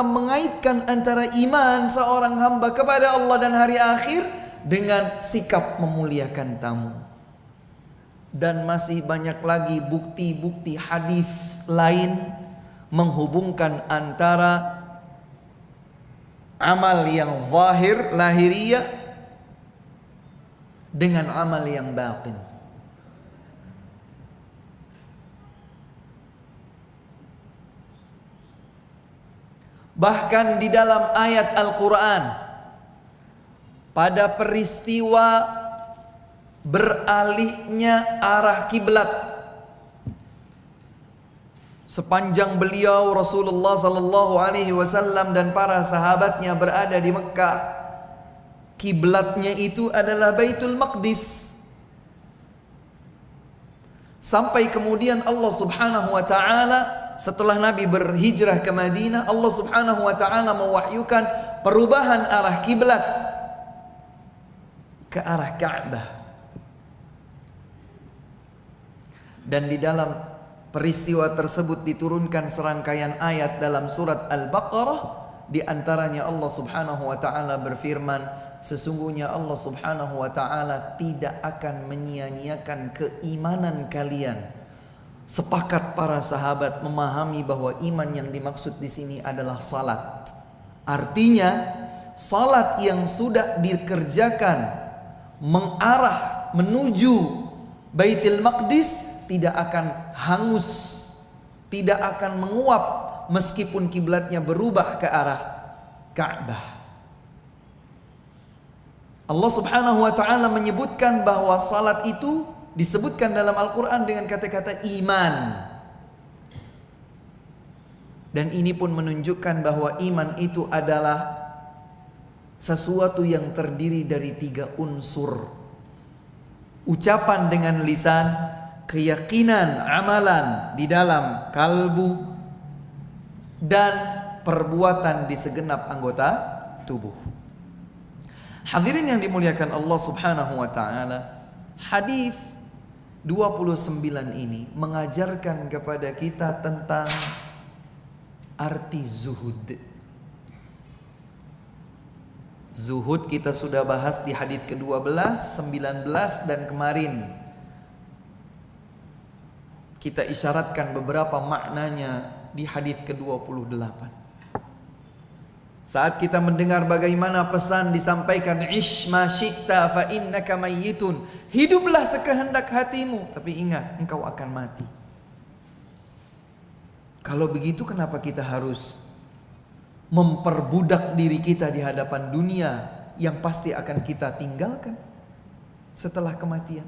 mengaitkan antara iman seorang hamba kepada Allah dan hari akhir dengan sikap memuliakan tamu. Dan masih banyak lagi bukti-bukti hadis lain menghubungkan antara amal yang zahir lahiriah dengan amal yang batin. Bahkan di dalam ayat Al-Quran, pada peristiwa beralihnya arah kiblat, sepanjang beliau Rasulullah sallallahu alaihi wasallam dan para sahabatnya berada di Mekah, kiblatnya itu adalah Baitul Maqdis. Sampai kemudian Allah Subhanahu wa taala, setelah Nabi berhijrah ke Madinah, Allah Subhanahu wa taala mewahyukan perubahan arah kiblat ke arah Ka'bah. Dan di dalam peristiwa tersebut diturunkan serangkaian ayat dalam surat Al-Baqarah. Di antaranya Allah Subhanahu wa taala berfirman, sesungguhnya Allah Subhanahu wa taala tidak akan menyia-nyiakan keimanan kalian. Sepakat para sahabat memahami bahwa iman yang dimaksud di sini adalah salat. Artinya, salat yang sudah dikerjakan mengarah menuju Baitul Maqdis tidak akan hangus, tidak akan menguap meskipun kiblatnya berubah ke arah Ka'bah. Allah Subhanahu wa taala menyebutkan bahwa salat itu disebutkan dalam Al-Quran dengan kata-kata iman. Dan ini pun menunjukkan bahwa iman itu adalah sesuatu yang terdiri dari 3 unsur. Ucapan dengan lisan, keyakinan amalan di dalam kalbu, dan perbuatan di segenap anggota tubuh. Hadirin yang dimuliakan Allah Subhanahu wa taala, hadis 29 ini mengajarkan kepada kita tentang arti zuhud. Zuhud kita sudah bahas di hadis ke-12, 19 dan kemarin kita isyaratkan beberapa maknanya di hadis ke-28. Saat kita mendengar bagaimana pesan disampaikan, ish ma syi'ta fa innaka mayyitun, hiduplah sekehendak hatimu, tapi ingat engkau akan mati. Kalau begitu kenapa kita harus memperbudak diri kita di hadapan dunia yang pasti akan kita tinggalkan setelah kematian?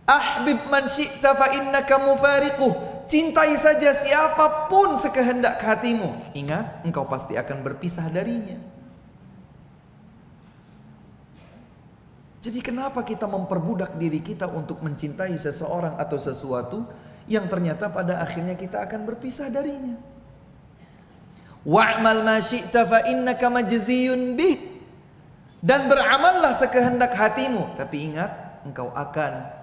Ahbib man syi'ta fa innaka mufariquh, cintai saja siapapun sekehendak hatimu, ingat engkau pasti akan berpisah darinya. Jadi kenapa kita memperbudak diri kita untuk mencintai seseorang atau sesuatu yang ternyata pada akhirnya kita akan berpisah darinya? Wa'mal ma syi'ta fa innaka majziyun bih, dan beramallah sekehendak hatimu, tapi ingat engkau akan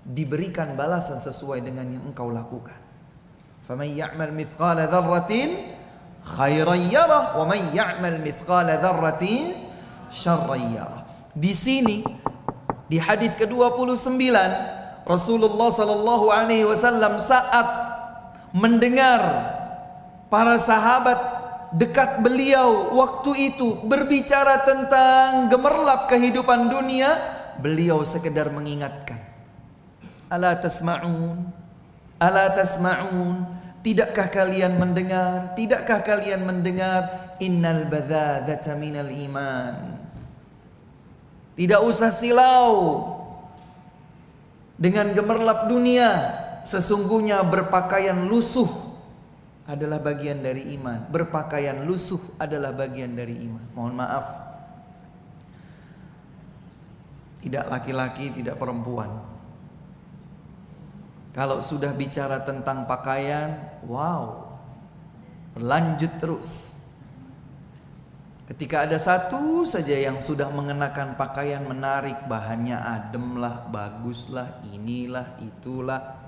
diberikan balasan sesuai dengan yang engkau lakukan. Faman ya'mal mithqala dzarratin khairan yarah wa man ya'mal mithqala dzarratin syarran yarah. Di sini di hadis ke-29 Rasulullah sallallahu alaihi wasallam saat mendengar para sahabat dekat beliau waktu itu berbicara tentang gemerlap kehidupan dunia, beliau sekedar mengingatkan, Ala tasma'un, ala tasma'un, tidakkah kalian mendengar? Tidakkah kalian mendengar? Innal badzadzata minal iman. Tidak usah silau dengan gemerlap dunia, sesungguhnya berpakaian lusuh adalah bagian dari iman. Berpakaian lusuh adalah bagian dari iman. Mohon maaf, tidak laki-laki, tidak perempuan. Kalau sudah bicara tentang pakaian, wow, berlanjut terus. Ketika ada satu saja yang sudah mengenakan pakaian menarik, bahannya adem lah, bagus lah, inilah, itulah,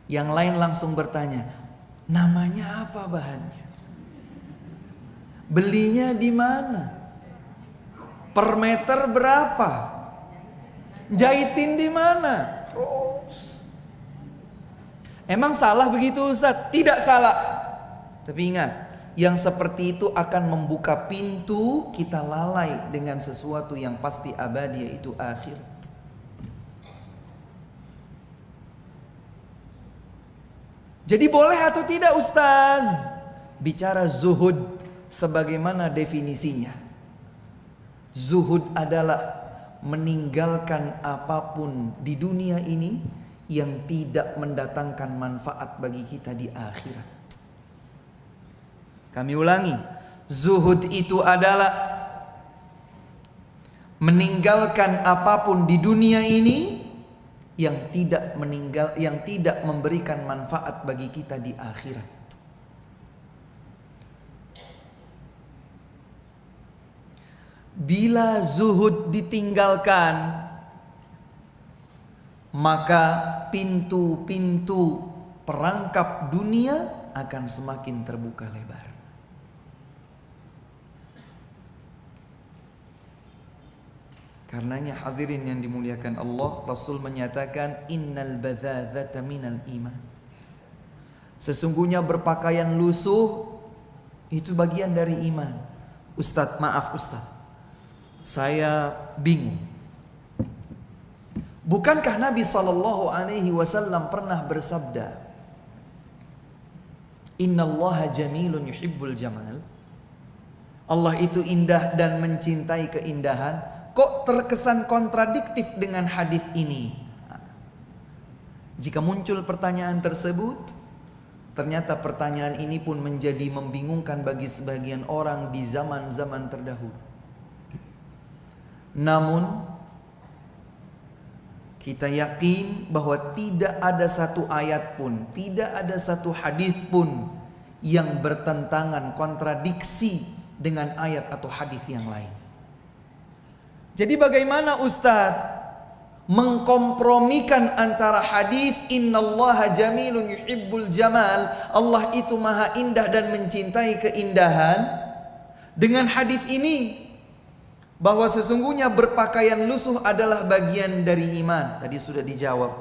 yang lain langsung bertanya, namanya apa bahannya? Belinya di mana? Per meter berapa? Jahitin di mana? Terus. Emang salah begitu Ustaz? Tidak salah. Tapi ingat, yang seperti itu akan membuka pintu kita lalai dengan sesuatu yang pasti abadi, yaitu akhirat. Jadi boleh atau tidak Ustaz bicara zuhud sebagaimana definisinya? Zuhud adalah meninggalkan apapun di dunia ini yang tidak mendatangkan manfaat bagi kita di akhirat. Kami ulangi, zuhud itu adalah meninggalkan apapun di dunia ini yang tidak memberikan manfaat bagi kita di akhirat. Bila zuhud ditinggalkan, maka pintu-pintu perangkap dunia akan semakin terbuka lebar. Karenanya hadirin yang dimuliakan Allah, Rasul menyatakan innal badzadzata minal iman. Sesungguhnya berpakaian lusuh itu bagian dari iman. Ustaz, maaf Ustaz, saya bingung. Bukankah Nabi SAW pernah bersabda, innallaha jamilun yuhibbul jamal. Allah itu indah dan mencintai keindahan. Kok terkesan kontradiktif dengan hadis ini? Jika muncul pertanyaan tersebut, ternyata pertanyaan ini pun menjadi membingungkan bagi sebagian orang di zaman-zaman terdahulu. Namun kita yakin bahwa tidak ada satu ayat pun, tidak ada satu hadis pun yang bertentangan, kontradiksi dengan ayat atau hadis yang lain. Jadi bagaimana Ustaz mengkompromikan antara hadis innallaha jamilun yuhibbul jamal, Allah itu maha indah dan mencintai keindahan, dengan hadis ini bahwa sesungguhnya berpakaian lusuh adalah bagian dari iman? Tadi sudah dijawab.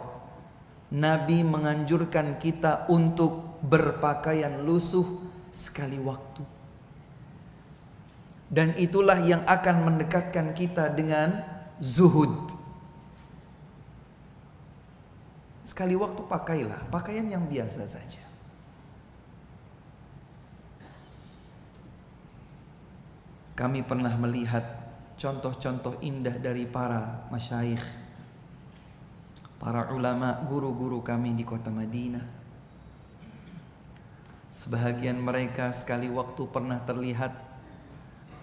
Nabi menganjurkan kita untuk berpakaian lusuh sekali waktu. Dan itulah yang akan mendekatkan kita dengan zuhud. Sekali waktu pakailah pakaian yang biasa saja. Kami pernah melihat contoh-contoh indah dari para masyayikh, para ulama, guru-guru kami di kota Madinah. Sebahagian mereka sekali waktu pernah terlihat,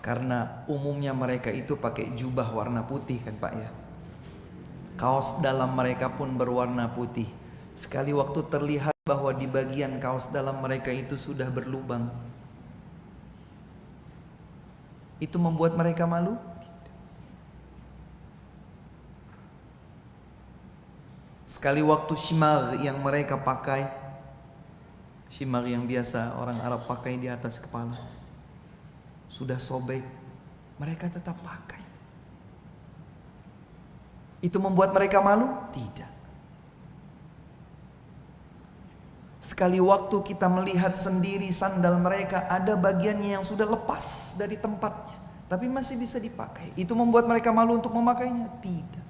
karena umumnya mereka itu pakai jubah warna putih kan Pak ya. Kaos dalam mereka pun berwarna putih. Sekali waktu terlihat bahwa di bagian kaos dalam mereka itu sudah berlubang. Itu membuat mereka malu? Sekali waktu shimar yang mereka pakai, shimar yang biasa orang Arab pakai di atas kepala, sudah sobek, mereka tetap pakai. Itu membuat mereka malu? Tidak. Sekali waktu kita melihat sendiri sandal mereka, ada bagiannya yang sudah lepas dari tempatnya, tapi masih bisa dipakai. Itu membuat mereka malu untuk memakainya? Tidak.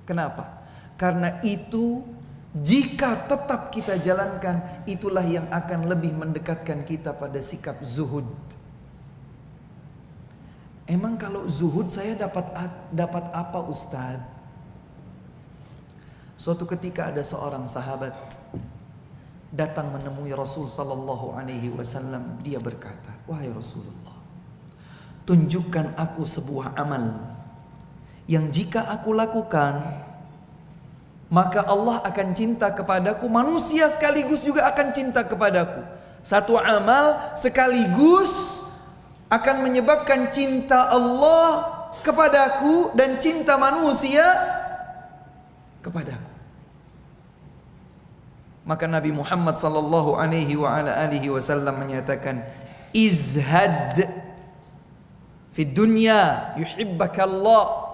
Kenapa? Karena itu jika tetap kita jalankan, itulah yang akan lebih mendekatkan kita pada sikap zuhud. Emang kalau zuhud saya dapat apa Ustaz? Suatu ketika ada seorang sahabat datang menemui Rasul sallallahu alaihi wasallam. Dia berkata, "Wahai Rasulullah, tunjukkan aku sebuah amal yang jika aku lakukan, maka Allah akan cinta kepadaku, manusia sekaligus juga akan cinta kepadaku. Satu amal sekaligus akan menyebabkan cinta Allah kepadaku dan cinta manusia kepadaku." Maka Nabi Muhammad sallallahu alaihi wasallam menyatakan, "Izhad fi dunya yuhibbaka Allah."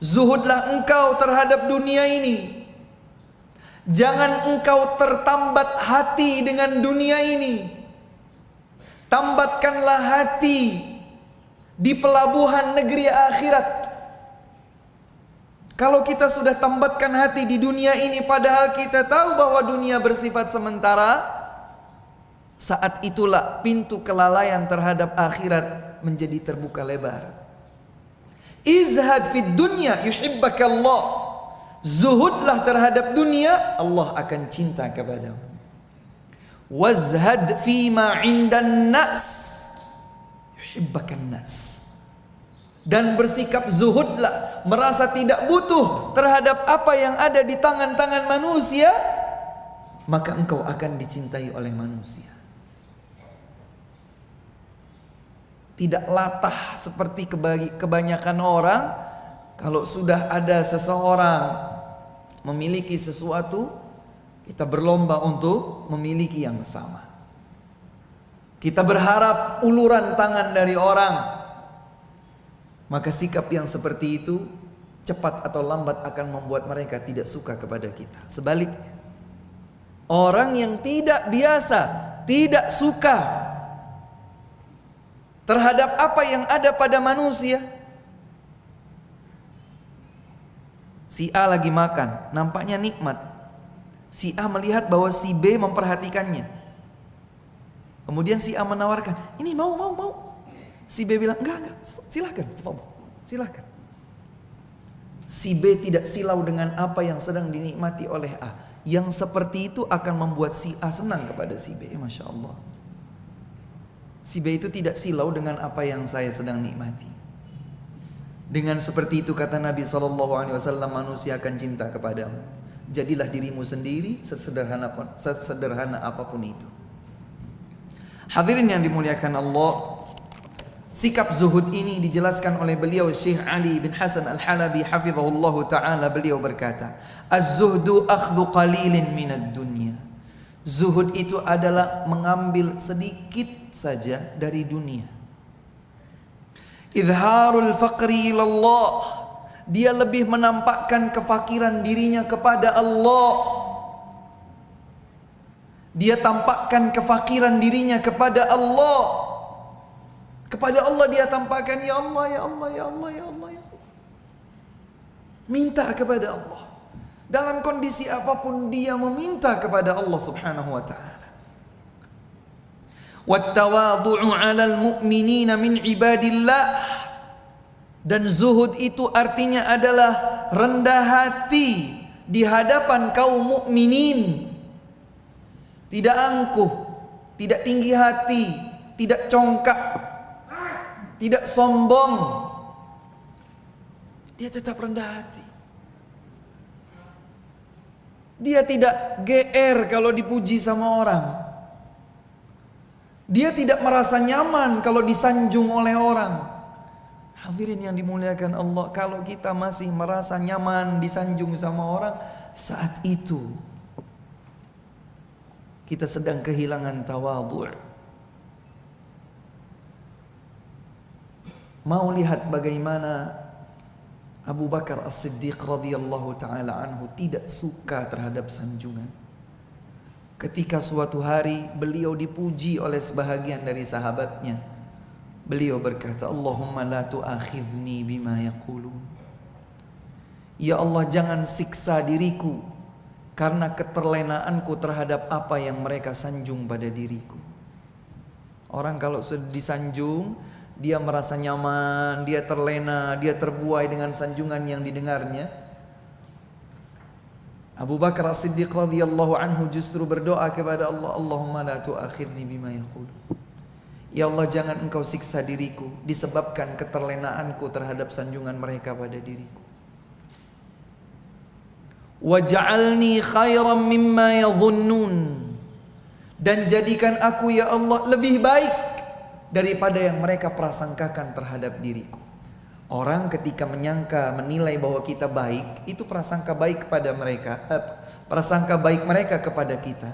Zuhudlah engkau terhadap dunia ini. Jangan engkau tertambat hati dengan dunia ini. Tambatkanlah hati di pelabuhan negeri akhirat. Kalau kita sudah tambatkan hati di dunia ini, padahal kita tahu bahwa dunia bersifat sementara, saat itulah pintu kelalaian terhadap akhirat menjadi terbuka lebar. Izhad fid dunya yuhibbakallah. Zuhudlah terhadap dunia, Allah akan cinta kepadamu. Wazhad fima indan nas yuhibbakan nas. Dan bersikap zuhudlah, merasa tidak butuh terhadap apa yang ada di tangan-tangan manusia, maka engkau akan dicintai oleh manusia. Tidak latah seperti kebanyakan orang. Kalau sudah ada seseorang memiliki sesuatu, kita berlomba untuk memiliki yang sama. Kita berharap uluran tangan dari orang. Maka sikap yang seperti itu cepat atau lambat akan membuat mereka tidak suka kepada kita. Sebaliknya, orang yang tidak biasa, tidak suka terhadap apa yang ada pada manusia. Si A lagi makan, nampaknya nikmat. Si A melihat bahwa si B memperhatikannya. Kemudian si A menawarkan, ini mau. Si B bilang, enggak, silahkan. Si B tidak silau dengan apa yang sedang dinikmati oleh A. Yang seperti itu akan membuat si A senang kepada si B. Masya Allah. Si B itu tidak silau dengan apa yang saya sedang nikmati. Dengan seperti itu kata Nabi SAW, manusia akan cinta kepadamu. Jadilah dirimu sendiri sesederhana apapun itu. Hadirin yang dimuliakan Allah, sikap zuhud ini dijelaskan oleh beliau Syekh Ali bin Hasan Al-Halabi hafizahullahu ta'ala. Beliau berkata, Az-zuhdu akhdhu qalilin minad dunya. Zuhud itu adalah mengambil sedikit saja dari dunia. Izharul faqri ilallah. Dia lebih menampakkan kefakiran dirinya kepada Allah. Dia tampakkan kefakiran dirinya kepada Allah. Kepada Allah dia tampakkan, ya Allah, ya Allah, ya Allah, ya Allah, ya Allah. Minta kepada Allah. Dalam kondisi apapun dia meminta kepada Allah Subhanahu wa ta'ala. Wattawadhu'u 'alal mu'minina min ibadillah. Dan zuhud itu artinya adalah rendah hati di hadapan kaum mukminin. Tidak angkuh, tidak tinggi hati, tidak congkak, tidak sombong. Dia tetap rendah hati. Dia tidak GR kalau dipuji sama orang. Dia tidak merasa nyaman kalau disanjung oleh orang. Hadirin yang dimuliakan Allah, kalau kita masih merasa nyaman disanjung sama orang, saat itu kita sedang kehilangan tawadhu'. Mau lihat bagaimana Abu Bakar As-Siddiq radhiyallahu taala anhu tidak suka terhadap sanjungan. Ketika suatu hari beliau dipuji oleh sebahagian dari sahabatnya, beliau berkata, Allahumma la tu'akhidhni bima yaqulun. Ya Allah, jangan siksa diriku karena keterlenaanku terhadap apa yang mereka sanjung pada diriku. Orang kalau sudah disanjung, dia merasa nyaman, dia terlena, dia terbuai dengan sanjungan yang didengarnya. Abu Bakar As-Siddiq radhiyallahu anhu justru berdoa kepada Allah, Allahumma la tu'akhidhni bima yaqulun. Ya Allah, jangan engkau siksa diriku disebabkan keterlenaanku terhadap sanjungan mereka pada diriku. Waj'alni khairan mimma yadhunnun. Dan jadikan aku ya Allah lebih baik daripada yang mereka prasangkakan terhadap diriku. Orang ketika menyangka, menilai bahwa kita baik, itu prasangka baik kepada mereka, prasangka baik mereka kepada kita.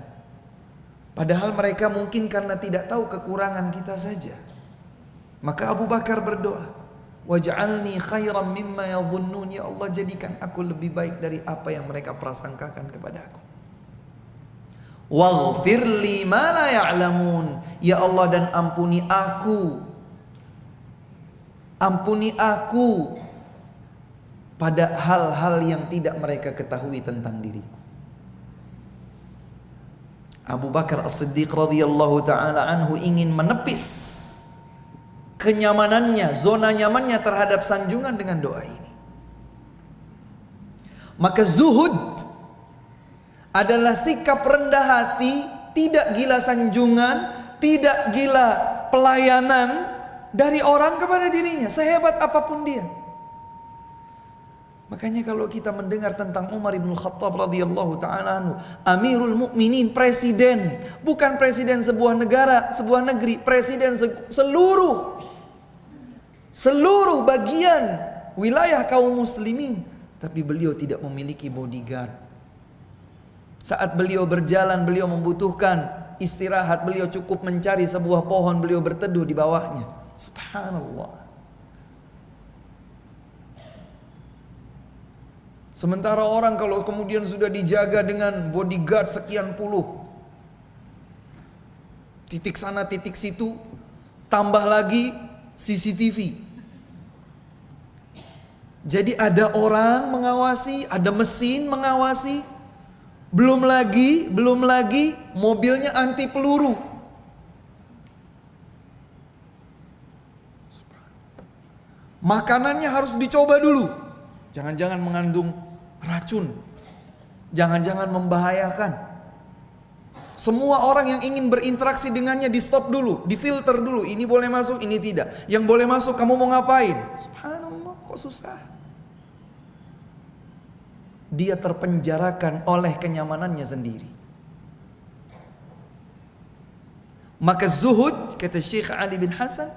Padahal mereka mungkin karena tidak tahu kekurangan kita saja. Maka Abu Bakar berdoa, Waj'alni khairan mimma yadhunnun. Ya Allah, jadikan aku lebih baik dari apa yang mereka prasangkakan kepada aku. Waghfir li ma la ya'lamun. Ya Allah, dan ampuni aku. Ampuni aku pada hal-hal yang tidak mereka ketahui tentang diriku. Abu Bakar As-Siddiq radhiyallahu taala anhu ingin menepis kenyamanannya, zona nyamannya terhadap sanjungan dengan doa ini. Maka zuhud adalah sikap rendah hati, tidak gila sanjungan, tidak gila pelayanan dari orang kepada dirinya, sehebat apapun dia. Makanya kalau kita mendengar tentang Umar ibn Khattab radhiyallahu taala anhu, Amirul Mukminin, presiden, bukan presiden sebuah negara, sebuah negeri, presiden seluruh bagian wilayah kaum muslimin, tapi beliau tidak memiliki bodyguard. Saat beliau berjalan, beliau membutuhkan istirahat, beliau cukup mencari sebuah pohon, beliau berteduh di bawahnya. Subhanallah. Sementara orang kalau kemudian sudah dijaga dengan bodyguard sekian puluh, titik sana titik situ, tambah lagi CCTV. Jadi ada orang mengawasi, ada mesin mengawasi, belum lagi mobilnya anti peluru. Makanannya harus dicoba dulu, jangan-jangan mengandung racun, jangan-jangan membahayakan. Semua orang yang ingin berinteraksi dengannya di stop dulu, difilter dulu, ini boleh masuk, ini tidak. Yang boleh masuk kamu mau ngapain? Subhanallah, kok susah. Dia terpenjarakan oleh kenyamanannya sendiri. Maka zuhud, kata Syekh Ali bin Hasan,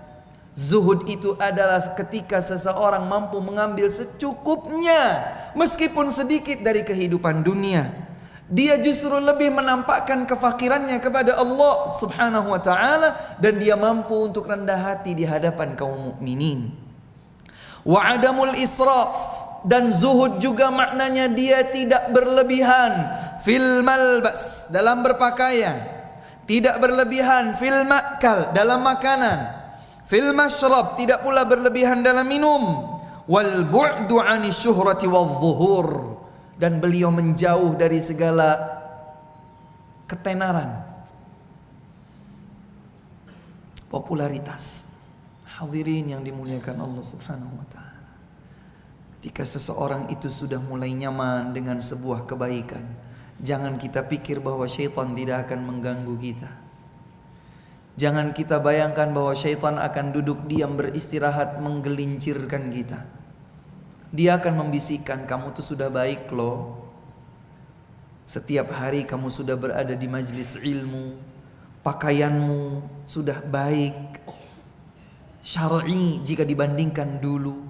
zuhud itu adalah ketika seseorang mampu mengambil secukupnya, meskipun sedikit dari kehidupan dunia. Dia justru lebih menampakkan kefakirannya kepada Allah subhanahu wa ta'ala, dan dia mampu untuk rendah hati di hadapan kaum mukminin. Wa adamul israf, dan zuhud juga maknanya dia tidak berlebihan fil malbas, dalam berpakaian, tidak berlebihan fil ma'kal, dalam makanan, fil mashrab, tidak pula berlebihan dalam minum, wal bu'du 'ani syuhrati wadh-dhuhur, dan beliau menjauh dari segala ketenaran, popularitas. Hadirin yang dimuliakan Allah Subhanahu wa taala. Ketika seseorang itu sudah mulai nyaman dengan sebuah kebaikan, jangan kita pikir bahwa syaitan tidak akan mengganggu kita. Jangan kita bayangkan bahwa syaitan akan duduk diam beristirahat menggelincirkan kita. Dia akan membisikkan, kamu tuh sudah baik loh. Setiap hari kamu sudah berada di majlis ilmu, pakaianmu sudah baik, syar'i jika dibandingkan dulu.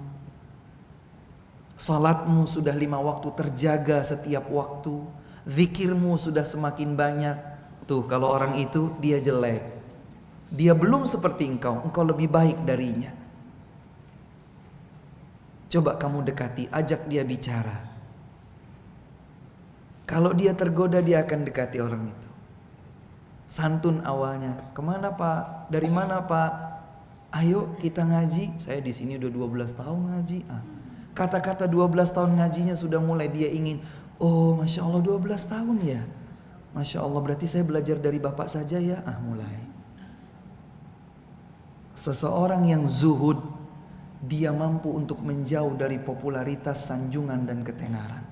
Salatmu sudah 5 waktu terjaga setiap waktu, zikirmu sudah semakin banyak. Tuh kalau orang itu dia jelek, dia belum seperti engkau lebih baik darinya. Coba kamu dekati, ajak dia bicara. Kalau dia tergoda, dia akan dekati orang itu. Santun awalnya, kemana pak? Dari mana pak? Ayo kita ngaji. Saya di sini udah 12 tahun ngaji. Kata-kata 12 tahun ngajinya sudah mulai dia ingin. Oh Masya Allah 12 tahun ya. Masya Allah berarti saya belajar dari bapak saja ya. Mulai. Seseorang yang zuhud, dia mampu untuk menjauh dari popularitas, sanjungan dan ketenaran.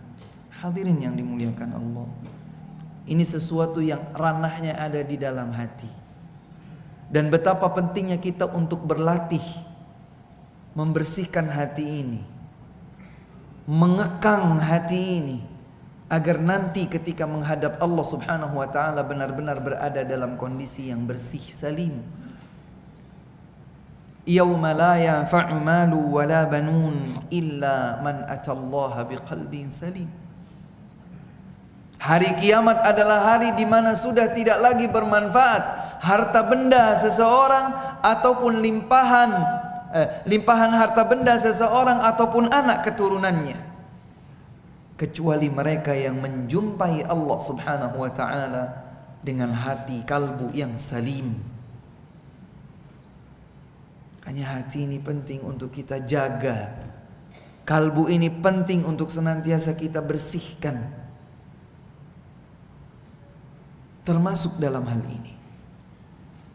Hadirin yang dimuliakan Allah, ini sesuatu yang ranahnya ada di dalam hati. Dan betapa pentingnya kita untuk berlatih membersihkan hati ini, mengekang hati ini, agar nanti ketika menghadap Allah Subhanahu wa taala benar-benar berada dalam kondisi yang bersih, salim. Yauma la yanfa'u malu wa la banun illa man atallaha biqalbin salim. Hari kiamat adalah hari di mana sudah tidak lagi bermanfaat harta benda seseorang ataupun limpahan limpahan harta benda seseorang ataupun anak keturunannya, kecuali mereka yang menjumpai Allah Subhanahu wa taala dengan hati kalbu yang salim. Makanya hati ini penting untuk kita jaga. Kalbu ini penting untuk senantiasa kita bersihkan. Termasuk dalam hal ini.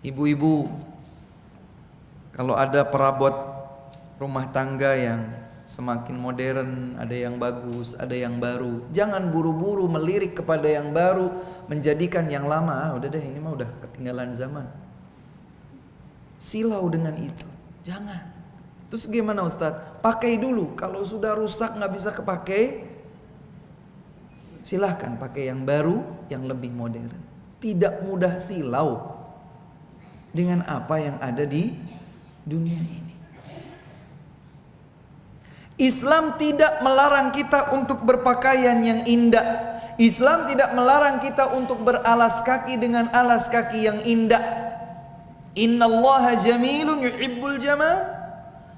Ibu-ibu, kalau ada perabot rumah tangga yang semakin modern, ada yang bagus, ada yang baru, jangan buru-buru melirik kepada yang baru, menjadikan yang lama, udah deh ini mah udah ketinggalan zaman. Silau dengan itu. Jangan. Terus gimana Ustadz? Pakai dulu. Kalau sudah rusak nggak bisa kepakai, silahkan pakai yang baru, yang lebih modern. Tidak mudah silau dengan apa yang ada di dunia ini. Islam tidak melarang kita untuk berpakaian yang indah. Islam tidak melarang kita untuk beralas kaki dengan alas kaki yang indah. Innallaha jamilun yuhibbul jamal.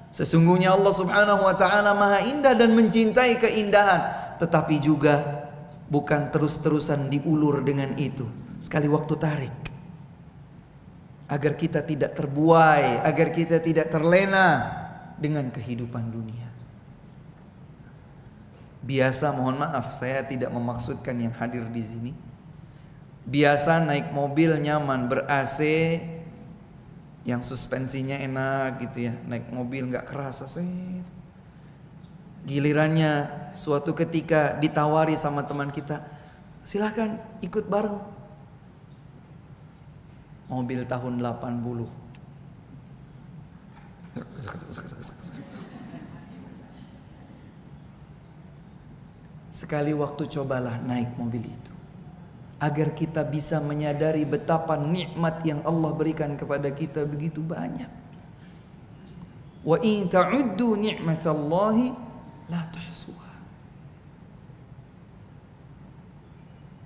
Sesungguhnya Allah Subhanahu wa taala Maha Indah dan mencintai keindahan, tetapi juga bukan terus-terusan diulur dengan itu. Sekali waktu tarik. Agar kita tidak terbuai, agar kita tidak terlena dengan kehidupan dunia. Biasa, mohon maaf, saya tidak memaksudkan yang hadir di sini. Biasa naik mobil nyaman, ber-AC, yang suspensinya enak gitu ya, naik mobil nggak keras, gilirannya suatu ketika ditawari sama teman kita, silahkan ikut bareng, mobil tahun 80. Sekali waktu cobalah naik mobil itu, agar kita bisa menyadari betapa nikmat yang Allah berikan kepada kita begitu banyak. Wa in ta'uddu ni'matallahi la tuhsuha.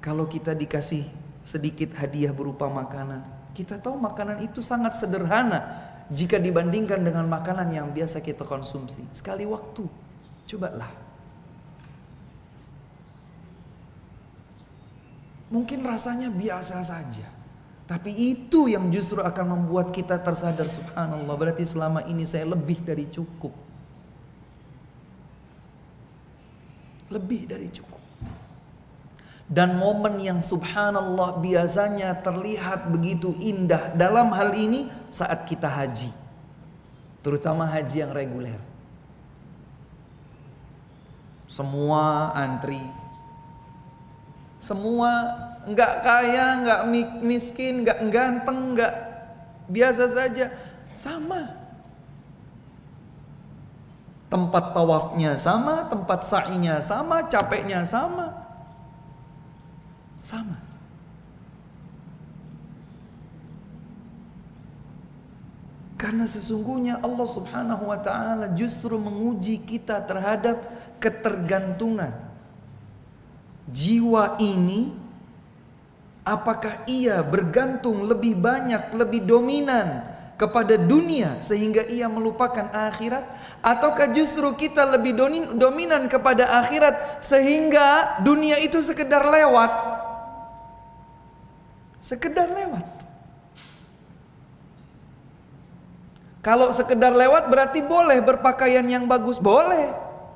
Kalau kita dikasih sedikit hadiah berupa makanan, kita tahu makanan itu sangat sederhana jika dibandingkan dengan makanan yang biasa kita konsumsi. Sekali waktu, cobalah. Mungkin rasanya biasa saja, tapi itu yang justru akan membuat kita tersadar, subhanallah, berarti selama ini saya lebih dari cukup. Lebih dari cukup. Dan momen yang subhanallah biasanya terlihat begitu indah dalam hal ini saat kita haji, terutama haji yang reguler. Semua antri, semua nggak kaya, nggak miskin, nggak ganteng, nggak biasa saja, sama. Tempat tawafnya sama, tempat sa'inya sama, capeknya sama, sama. Karena sesungguhnya Allah Subhanahu wa ta'ala justru menguji kita terhadap ketergantungan jiwa ini, apakah ia bergantung lebih banyak, lebih dominan kepada dunia sehingga ia melupakan akhirat, ataukah justru kita lebih dominan kepada akhirat sehingga dunia itu sekedar lewat. Sekedar lewat. Kalau sekedar lewat berarti boleh berpakaian yang bagus, boleh,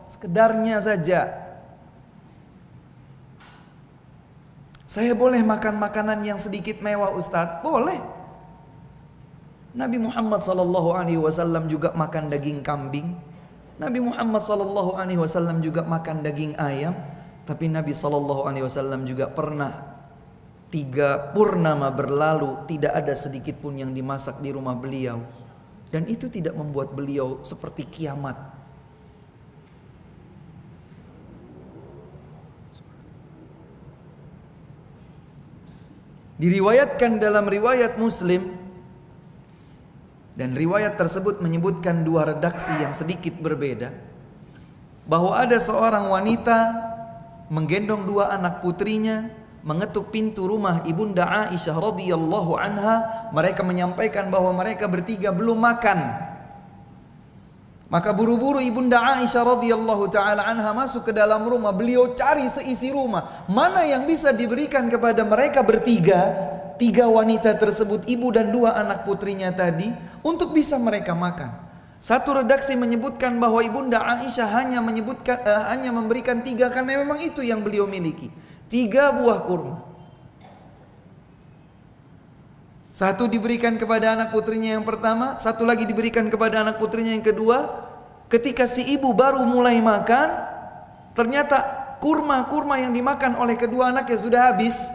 sekedarnya saja. Saya boleh makan makanan yang sedikit mewah Ustadz? Boleh. Nabi Muhammad SAW juga makan daging kambing. Nabi Muhammad SAW juga makan daging ayam. Tapi Nabi SAW juga pernah 3 purnama berlalu tidak ada sedikit pun yang dimasak di rumah beliau. Dan itu tidak membuat beliau seperti kiamat. Diriwayatkan dalam riwayat Muslim, dan riwayat tersebut menyebutkan 2 redaksi yang sedikit berbeda, bahwa ada seorang wanita menggendong 2 anak putrinya, mengetuk pintu rumah ibunda Aisyah radhiyallahu anha. Mereka menyampaikan bahwa mereka bertiga belum makan. Maka buru-buru Ibunda Aisyah radhiyallahu taala anha masuk ke dalam rumah. Beliau cari seisi rumah, mana yang bisa diberikan kepada mereka bertiga, tiga wanita tersebut, ibu dan dua anak putrinya tadi, untuk bisa mereka makan. Satu redaksi menyebutkan bahwa Ibunda Aisyah hanya memberikan tiga karena memang itu yang beliau miliki. 3 buah kurma. Satu diberikan kepada anak putrinya yang pertama, satu lagi diberikan kepada anak putrinya yang kedua. Ketika si ibu baru mulai makan, ternyata kurma-kurma yang dimakan oleh kedua anaknya sudah habis.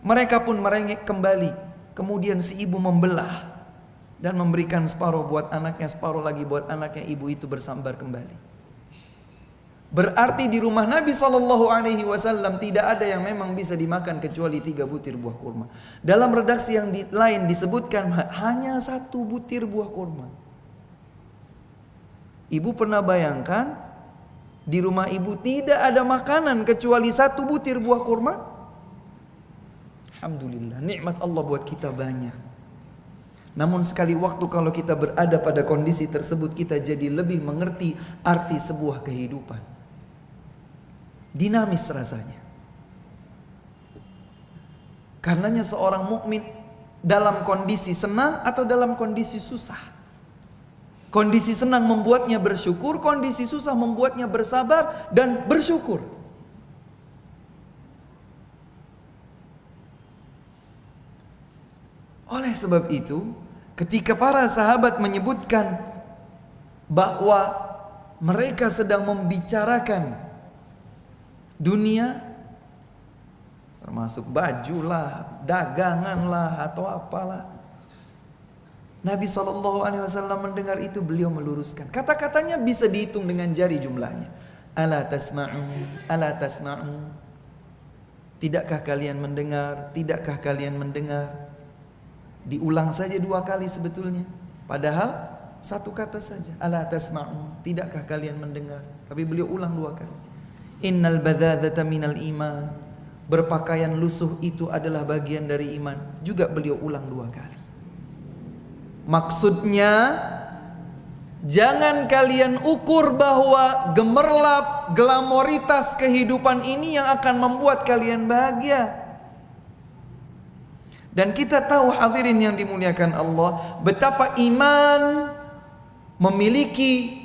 Mereka pun merengek kembali. Kemudian si ibu membelah dan memberikan separuh buat anaknya, separuh lagi buat anaknya. Ibu itu bersambar kembali. Berarti di rumah Nabi SAW tidak ada yang memang bisa dimakan kecuali 3 butir buah kurma. Dalam redaksi yang lain disebutkan hanya 1 butir buah kurma. Ibu pernah bayangkan di rumah ibu tidak ada makanan kecuali 1 butir buah kurma? Alhamdulillah, nikmat Allah buat kita banyak. Namun sekali waktu kalau kita berada pada kondisi tersebut, kita jadi lebih mengerti arti sebuah kehidupan. Dinamis rasanya. Karenanya seorang mukmin dalam kondisi senang atau dalam kondisi susah. Kondisi senang membuatnya bersyukur, kondisi susah membuatnya bersabar dan bersyukur. Oleh sebab itu, ketika para sahabat menyebutkan bahwa mereka sedang membicarakan dunia, termasuk baju lah, dagangan lah, atau apalah, Nabi SAW mendengar itu, beliau meluruskan. Kata-katanya bisa dihitung dengan jari jumlahnya. Ala tasma'u, ala tasma'u. Tidakkah kalian mendengar? Tidakkah kalian mendengar? Diulang saja 2 kali sebetulnya. Padahal 1 kata saja. Ala tasma'u, tidakkah kalian mendengar? Tapi beliau ulang 2 kali. Innal badzadzata minal iman. Berpakaian lusuh itu adalah bagian dari iman. Juga beliau ulang 2 kali. Maksudnya, jangan kalian ukur bahwa gemerlap, glamoritas kehidupan ini yang akan membuat kalian bahagia. Dan kita tahu hadirin yang dimuliakan Allah, betapa iman memiliki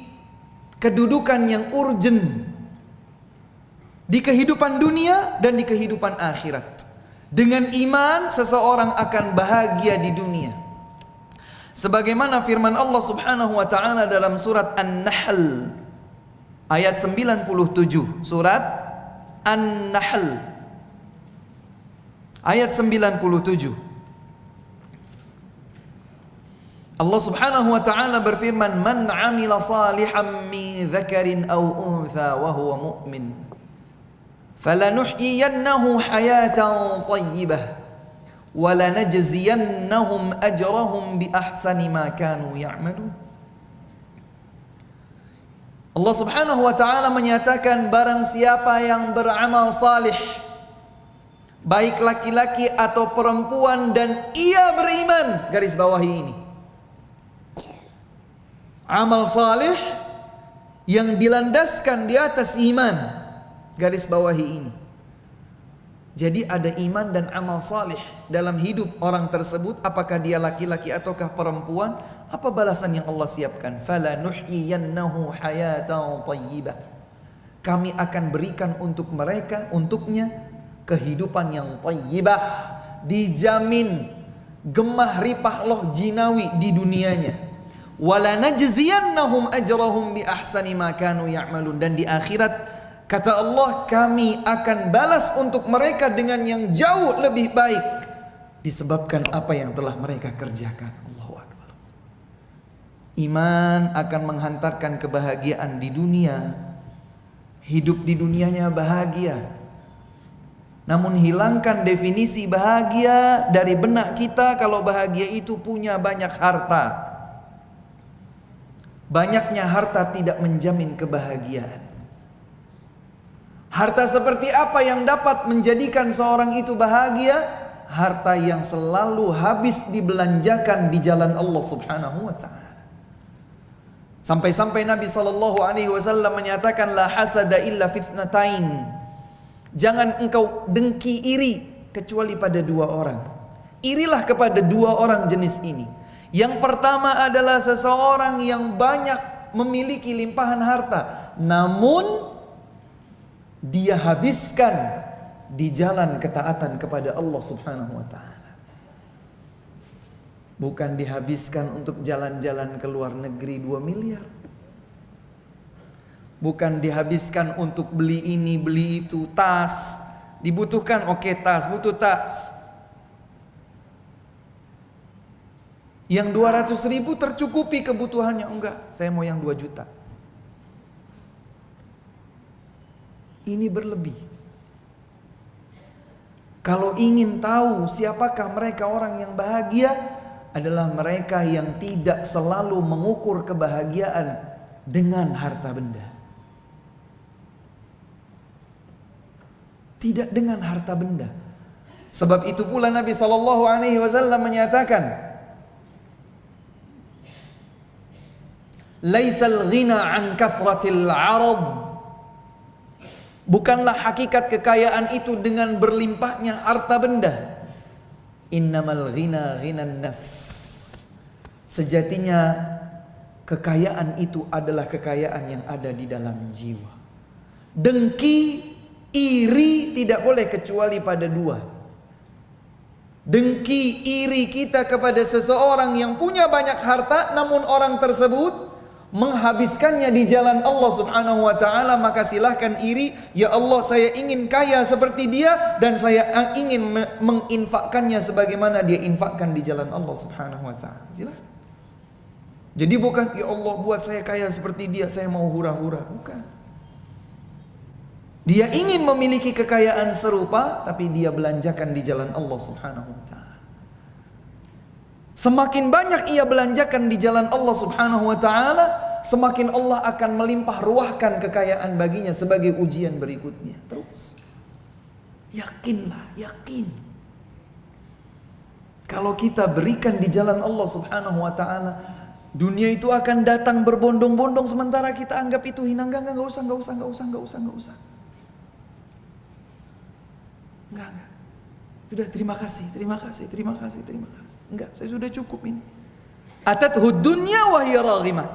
kedudukan yang urgent di kehidupan dunia dan di kehidupan akhirat. Dengan iman seseorang akan bahagia di dunia. Sebagaimana firman Allah Subhanahu wa taala dalam surat An-Nahl ayat 97. Surat An-Nahl ayat 97. Allah Subhanahu wa taala berfirman, "Man 'amila salihan min dzakarin aw untha wa huwa mu'min, falanuhyiyannahu hayatan thayyibah wa lanajziyannahum ajrahum bi ahsani ma kanu ya'malun." Allah Subhanahu wa taala menyatakan, barang siapa yang beramal salih, baik laki-laki atau perempuan, dan ia beriman, garis bawahi ini. Amal salih yang dilandaskan di atas iman, garis bawahi ini. Jadi ada iman dan amal salih dalam hidup orang tersebut, apakah dia laki-laki ataukah perempuan. Apa balasan yang Allah siapkan? Fala nuhyiyannahu hayatan thayyibah. Kami akan berikan untuk mereka, untuknya kehidupan yang thayyibah, dijamin gemah ripah loh jinawi di dunianya. Wala najziyannahum ajrahum bi ahsani ma kanu ya'malun. Dan di akhirat, kata Allah, kami akan balas untuk mereka dengan yang jauh lebih baik disebabkan apa yang telah mereka kerjakan. Allahu Akbar. Iman akan menghantarkan kebahagiaan di dunia. Hidup di dunianya bahagia. Namun hilangkan definisi bahagia dari benak kita kalau bahagia itu punya banyak harta. Banyaknya harta tidak menjamin kebahagiaan. Harta seperti apa yang dapat menjadikan seorang itu bahagia? Harta yang selalu habis dibelanjakan di jalan Allah Subhanahu wa ta'ala. Sampai-sampai Nabi SAW menyatakan la hasada illa fitnatain. Jangan engkau dengki iri kecuali pada dua orang. Irilah kepada dua orang jenis ini. Yang pertama adalah seseorang yang banyak memiliki limpahan harta, namun dia habiskan di jalan ketaatan kepada Allah Subhanahu wa taala. Bukan dihabiskan untuk jalan-jalan ke luar negeri 2 miliar. Bukan dihabiskan untuk beli ini, beli itu, tas. Dibutuhkan, oke, tas, butuh tas. Yang 200 ribu tercukupi kebutuhannya. Enggak, saya mau yang 2 juta. Ini berlebih. Kalau ingin tahu siapakah mereka orang yang bahagia, adalah mereka yang tidak selalu mengukur kebahagiaan dengan harta benda. Tidak dengan harta benda. Sebab itu pula Nabi SAW menyatakan, laisal ghina an kathratil 'arad. Bukanlah hakikat kekayaan itu dengan berlimpahnya harta benda. Innamal ghina ghinan nafs. Sejatinya kekayaan itu adalah kekayaan yang ada di dalam jiwa. Dengki, iri tidak boleh kecuali pada dua. Dengki, iri kita kepada seseorang yang punya banyak harta, namun orang tersebut menghabiskannya di jalan Allah Subhanahu wa taala, maka silahkan iri, ya Allah saya ingin kaya seperti dia dan saya ingin menginfakkannya sebagaimana dia infakkan di jalan Allah Subhanahu wa taala. Silahkan. Jadi bukan ya Allah buat saya kaya seperti dia, saya mau hura-hura, bukan. Dia ingin memiliki kekayaan serupa tapi dia belanjakan di jalan Allah Subhanahu wa taala. Semakin banyak ia belanjakan di jalan Allah Subhanahu wa taala, semakin Allah akan melimpah ruahkan kekayaan baginya sebagai ujian berikutnya. Terus yakinlah, yakin. Kalau kita berikan di jalan Allah Subhanahu wa taala, dunia itu akan datang berbondong-bondong sementara kita anggap itu hina. Enggak usah. Enggak. Sudah, terima kasih. Enggak, saya sudah cukup ini. Atathud dunya wa hiya raghimah.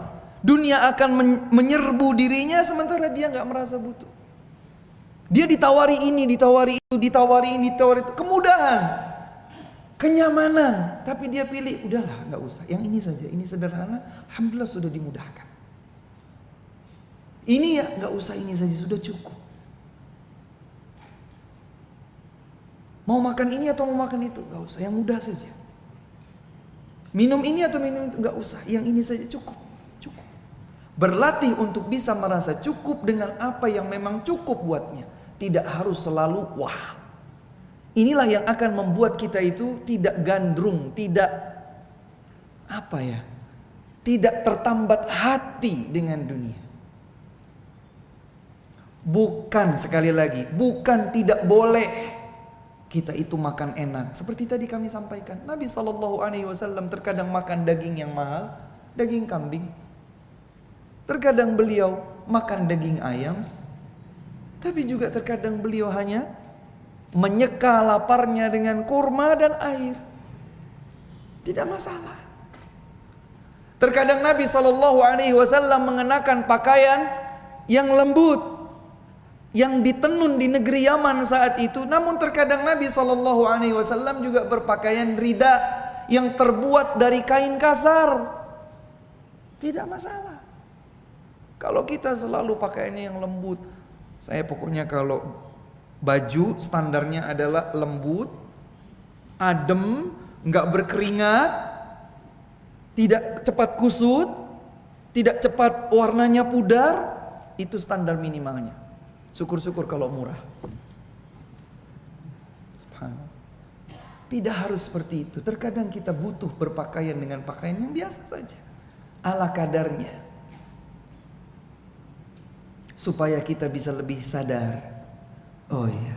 Dunia akan menyerbu dirinya sementara dia enggak merasa butuh. Dia ditawari ini, ditawari itu, ditawari ini, ditawari itu, kemudahan, kenyamanan, tapi dia pilih udahlah, enggak usah. Yang ini saja, ini sederhana, alhamdulillah sudah dimudahkan. Ini ya enggak usah, ini saja sudah cukup. Mau makan ini atau mau makan itu, enggak usah, yang mudah saja. Minum ini atau minum itu, enggak usah, yang ini saja cukup. Berlatih untuk bisa merasa cukup dengan apa yang memang cukup buatnya. Tidak harus selalu wah. Inilah yang akan membuat kita itu tidak gandrung, tidak tidak tertambat hati dengan dunia. Bukan, sekali lagi, bukan tidak boleh kita itu makan enak. Seperti tadi kami sampaikan, Nabi SAW terkadang makan daging yang mahal, daging kambing. Terkadang beliau makan daging ayam, tapi juga terkadang beliau hanya menyeka laparnya dengan kurma dan air. Tidak masalah. Terkadang Nabi SAW mengenakan pakaian yang lembut, yang ditenun di negeri Yaman saat itu. Namun terkadang Nabi SAW juga berpakaian rida yang terbuat dari kain kasar. Tidak masalah. Kalau kita selalu pakaiannya yang lembut, saya pokoknya kalau baju standarnya adalah lembut, adem, nggak berkeringat, tidak cepat kusut, tidak cepat warnanya pudar, itu standar minimalnya. Syukur-syukur kalau murah. Subhanallah. Tidak harus seperti itu. Terkadang kita butuh berpakaian dengan pakaian yang biasa saja, ala kadarnya. Supaya kita bisa lebih sadar. Oh iya.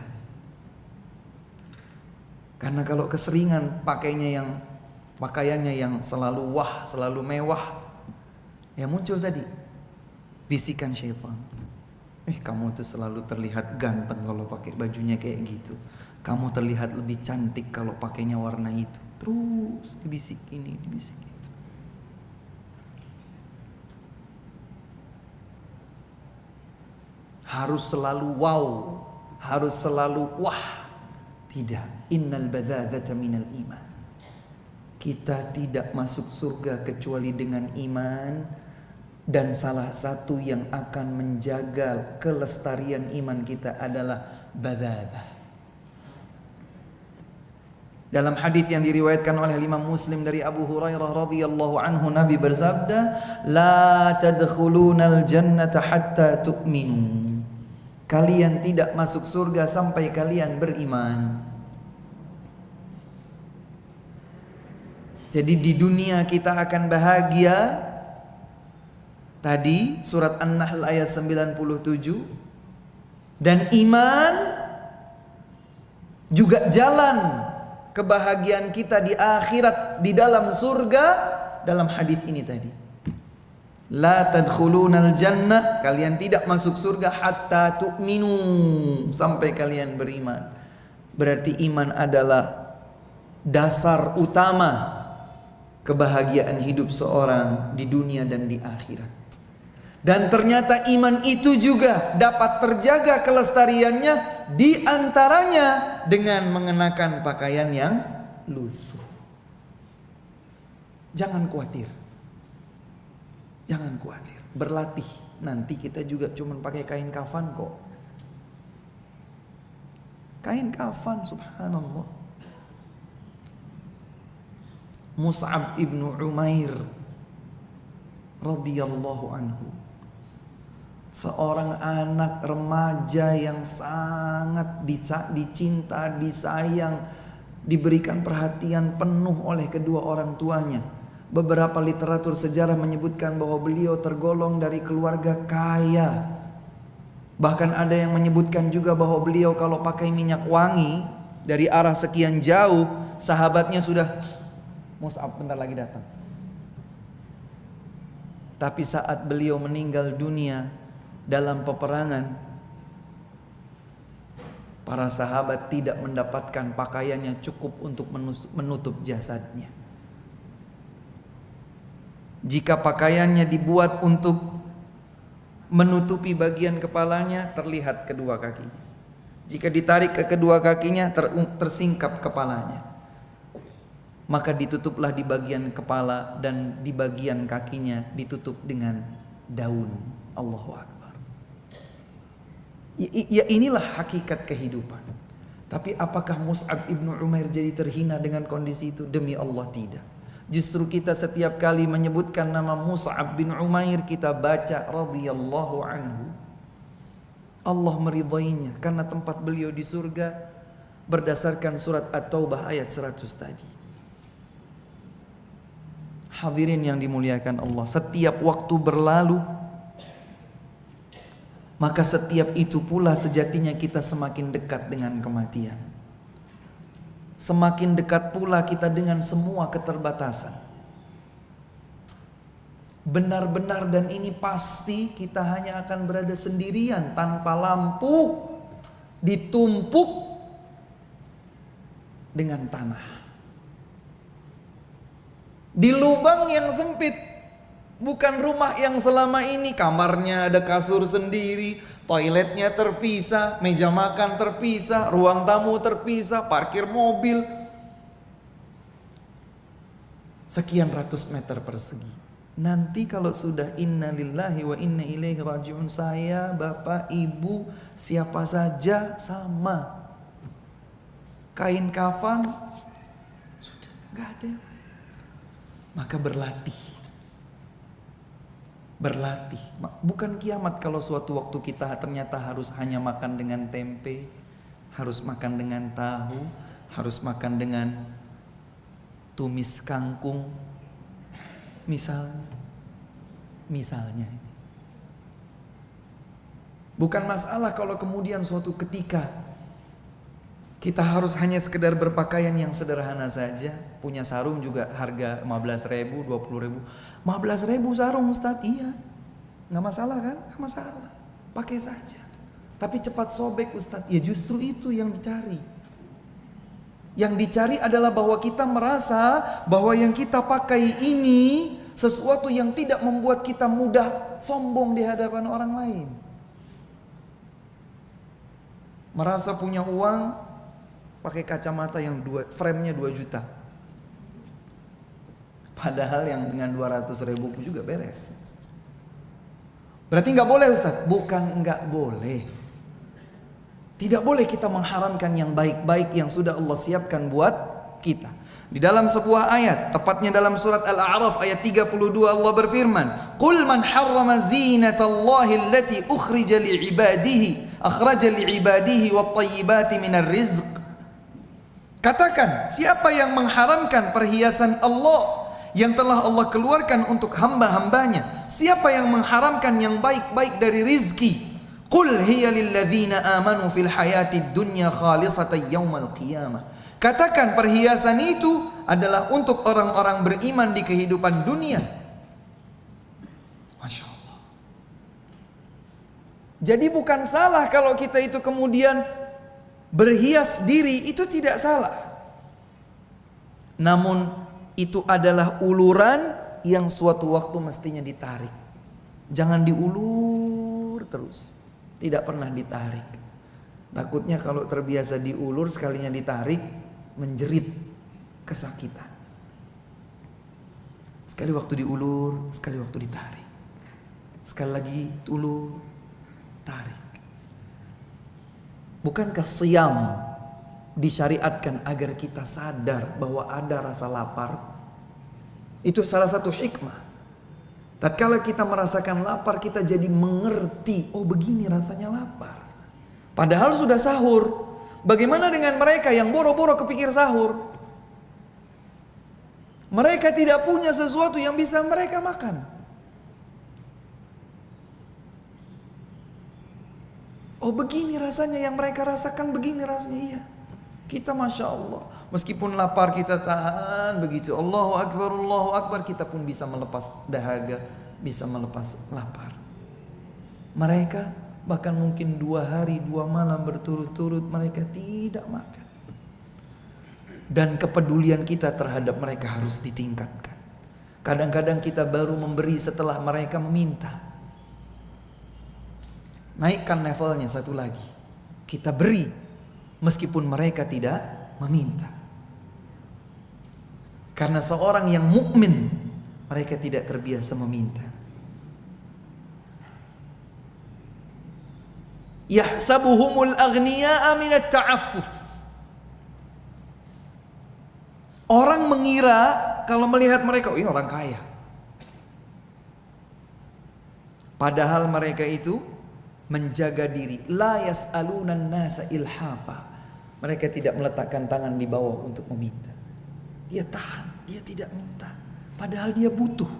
Karena kalau keseringan pakaiannya yang selalu wah, selalu mewah, Ya muncul tadi bisikan syaitan. Kamu tuh selalu terlihat ganteng kalau pakai bajunya kayak gitu. Kamu terlihat lebih cantik kalau pakainya warna itu. Terus dibisik ini, dibisik itu. Harus selalu wow, harus selalu wah. Tidak. Innal badzadzata minal iman. Kita tidak masuk surga kecuali dengan iman. Dan salah satu yang akan menjaga kelestarian iman kita adalah badzadzah. Dalam hadis yang diriwayatkan oleh Imam Muslim dari Abu Hurairah radhiyallahu anhu, Nabi bersabda, "La tadkhulunal jannata hatta tu'minu." Kalian tidak masuk surga sampai kalian beriman. Jadi di dunia kita akan bahagia. Tadi surat An-Nahl ayat 97. Dan iman juga jalan kebahagiaan kita di akhirat, di dalam surga, dalam hadis ini tadi. La tadkhulunal jannah, kalian tidak masuk surga hatta tu'minu, sampai kalian beriman. Berarti iman adalah dasar utama kebahagiaan hidup seorang di dunia dan di akhirat. Dan ternyata iman itu juga dapat terjaga kelestariannya, di antaranya dengan mengenakan pakaian yang lusuh. Jangan khawatir. Jangan khawatir. Berlatih. Nanti kita juga cuma pakai kain kafan kok. Kain kafan, subhanallah. Mus'ab ibnu Umair radhiyallahu anhu, seorang anak remaja yang sangat dicinta, disayang, diberikan perhatian penuh oleh kedua orang tuanya. Beberapa literatur sejarah menyebutkan bahwa beliau tergolong dari keluarga kaya. Bahkan ada yang menyebutkan juga bahwa beliau kalau pakai minyak wangi dari arah sekian jauh, sahabatnya sudah, Mus'ab bentar lagi datang. Tapi saat beliau meninggal dunia dalam peperangan, para sahabat tidak mendapatkan pakaian yang cukup untuk menutup jasadnya. Jika pakaiannya dibuat untuk menutupi bagian kepalanya, terlihat kedua kakinya. Jika ditarik ke kedua kakinya, tersingkap kepalanya. Maka ditutuplah di bagian kepala, dan di bagian kakinya ditutup dengan daun. Allahu Akbar. Ya inilah hakikat kehidupan. Tapi apakah Mus'ab ibnu Umair jadi terhina dengan kondisi itu? Demi Allah tidak. Justru kita setiap kali menyebutkan nama Mus'ab bin Umair, kita baca radhiyallahu anhu. Allah meridainya karena tempat beliau di surga berdasarkan surat At-Taubah ayat 100 tadi. Hadirin yang dimuliakan Allah, setiap waktu berlalu, maka setiap itu pula sejatinya kita semakin dekat dengan kematian. Semakin dekat pula kita dengan semua keterbatasan. Benar-benar dan ini pasti, kita hanya akan berada sendirian tanpa lampu, ditumpuk dengan tanah. Di lubang yang sempit, bukan rumah yang selama ini kamarnya ada kasur sendiri, toiletnya terpisah, meja makan terpisah, ruang tamu terpisah, parkir mobil sekian ratus meter persegi. Nanti kalau sudah inna lillahi wa inna ilaihi raji'un, saya, bapak, ibu, siapa saja sama. Kain kafan sudah gak ada. Maka berlatih. Bukan kiamat kalau suatu waktu kita ternyata harus hanya makan dengan tempe, harus makan dengan tahu, harus makan dengan tumis kangkung, misalnya. Bukan masalah kalau kemudian suatu ketika Kita harus hanya sekedar berpakaian yang sederhana saja. Punya sarung juga harga 15.000, 20.000. 15.000 sarung Ustaz, iya. Nggak masalah kan? Nggak masalah. Pakai saja. Tapi cepat sobek Ustaz. Ya justru itu yang dicari. Yang dicari adalah bahwa kita merasa bahwa yang kita pakai ini sesuatu yang tidak membuat kita mudah sombong di hadapan orang lain. Merasa punya uang, pakai kacamata yang frame-nya 2 juta. Padahal yang dengan 200.000 pun juga beres. Berarti nggak boleh Ustaz? Bukan nggak boleh. Tidak boleh kita mengharamkan yang baik-baik yang sudah Allah siapkan buat kita. Di dalam sebuah ayat, tepatnya dalam surat Al-A'raf ayat 32 Allah berfirman, "Qul man harrama zinatallahi allati akhraja li'ibadihi wat-thayyibati minar rizq." Katakan, siapa yang mengharamkan perhiasan Allah yang telah Allah keluarkan untuk hamba-hambanya? Siapa yang mengharamkan yang baik-baik dari rizki? Qul hiya lilladzina amanu fil hayatid dunya khalisatan yaumal qiyamah. Katakan perhiasan itu adalah untuk orang-orang beriman di kehidupan dunia. Masya Allah. Jadi bukan salah kalau kita itu kemudian berhias diri, itu tidak salah. Namun itu adalah uluran yang suatu waktu mestinya ditarik. Jangan diulur terus. Tidak pernah ditarik. Takutnya kalau terbiasa diulur, sekalinya ditarik, menjerit kesakitan. Sekali waktu diulur, sekali waktu ditarik. Sekali lagi ulur, tarik. Bukankah siyam disyariatkan agar kita sadar bahwa ada rasa lapar? Itu salah satu hikmah. Tatkala kita merasakan lapar, kita jadi mengerti, oh begini rasanya lapar. Padahal sudah sahur. Bagaimana dengan mereka yang boro-boro kepikir sahur? Mereka tidak punya sesuatu yang bisa mereka makan. Oh begini rasanya yang mereka rasakan, begini rasanya. Iya. Kita Masya Allah, meskipun lapar kita tahan begitu, Allahu Akbar, kita pun bisa melepas dahaga, bisa melepas lapar. Mereka bahkan mungkin 2 hari 2 malam berturut-turut mereka tidak makan. Dan kepedulian kita terhadap mereka harus ditingkatkan. Kadang-kadang kita baru memberi setelah mereka meminta. Naikkan levelnya satu lagi. Kita beri meskipun mereka tidak meminta. Karena seorang yang mukmin, mereka tidak terbiasa meminta. Yahsabuhumul aghniya'a minat ta'affuf. Orang mengira kalau melihat mereka, oh ini orang kaya. Padahal mereka itu menjaga diri. La yas'alunan nasa ilhafa. Mereka tidak meletakkan tangan di bawah untuk meminta. Dia tahan, dia tidak minta. Padahal dia butuh.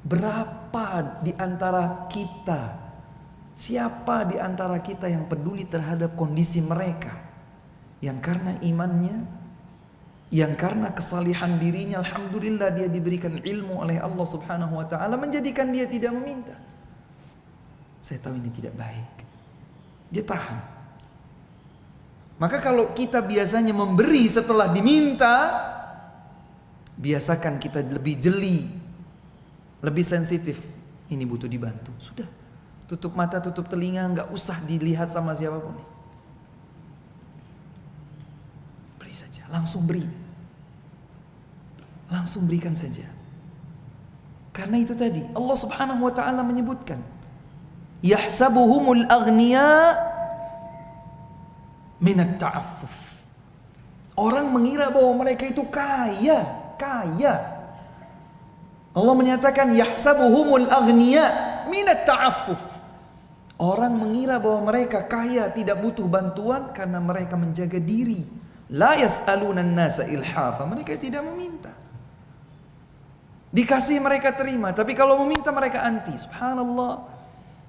Berapa di antara kita, siapa di antara kita yang peduli terhadap kondisi mereka? Yang karena imannya, yang karena kesalihan dirinya, alhamdulillah dia diberikan ilmu oleh Allah Subhanahu wa taala menjadikan dia tidak meminta. Saya tahu ini tidak baik. Dia tahan. Maka kalau kita biasanya memberi setelah diminta, biasakan kita lebih jeli, lebih sensitif. Ini butuh dibantu. Sudah. Tutup mata, tutup telinga, enggak usah dilihat sama siapapun. Beri saja, langsung beri. Langsung berikan saja. Karena itu tadi Allah Subhanahu wa taala menyebutkan, yahsabuhumul aghniya minat ta'affuf. Orang mengira bahwa mereka itu kaya. Allah menyatakan yahsabuhumul aghniya minat ta'affuf. Orang mengira bahwa mereka kaya, tidak butuh bantuan karena mereka menjaga diri. La yas'alunan nasa ilhafa. Mereka tidak meminta. Dikasih mereka terima, tapi kalau meminta mereka anti. Subhanallah.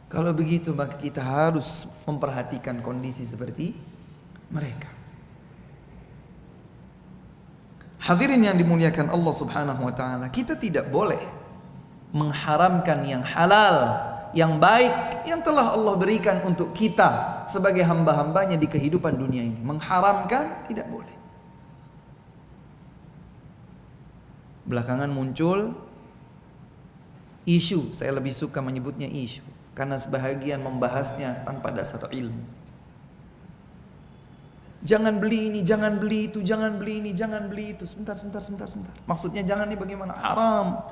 Kalau begitu maka kita harus memperhatikan kondisi seperti mereka. Hadirin yang dimuliakan Allah Subhanahu wa taala, kita tidak boleh mengharamkan yang halal, yang baik yang telah Allah berikan untuk kita sebagai hamba-hambanya di kehidupan dunia ini. Mengharamkan tidak boleh. Belakangan muncul isu, saya lebih suka menyebutnya isu karena sebahagian membahasnya tanpa dasar ilmu. Jangan beli ini, jangan beli itu, jangan beli ini, jangan beli itu. Sebentar. Maksudnya jangan ini bagaimana? Haram.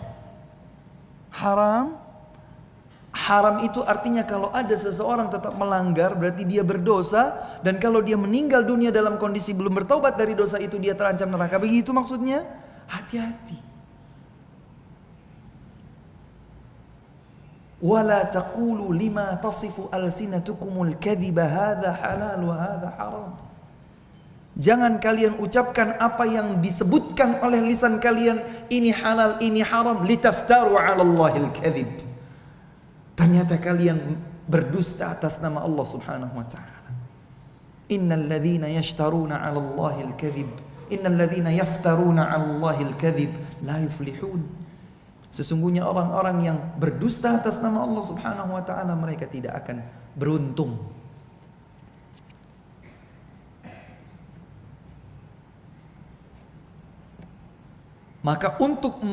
Haram itu artinya kalau ada seseorang tetap melanggar berarti dia berdosa, dan kalau dia meninggal dunia dalam kondisi belum bertaubat dari dosa itu dia terancam neraka. Begitu maksudnya? Hati-hati. Wala taqulu lima tasifu alsinatukumul kadhiba hadza halal wa hadza haram. Jangan kalian ucapkan apa yang disebutkan oleh lisan kalian, ini halal, ini haram, litaftaru 'ala Allahil kadhib. Ternyata kalian berdusta atas nama Allah Subhanahu wa taala. Innal ladzina yashtaruna 'ala Allahil kadhib, innal ladzina yaftaruna 'ala Allahil kadhib la yuflihun. Sesungguhnya orang-orang yang berdusta atas nama Allah Subhanahu wa taala mereka tidak akan beruntung. Maka untuk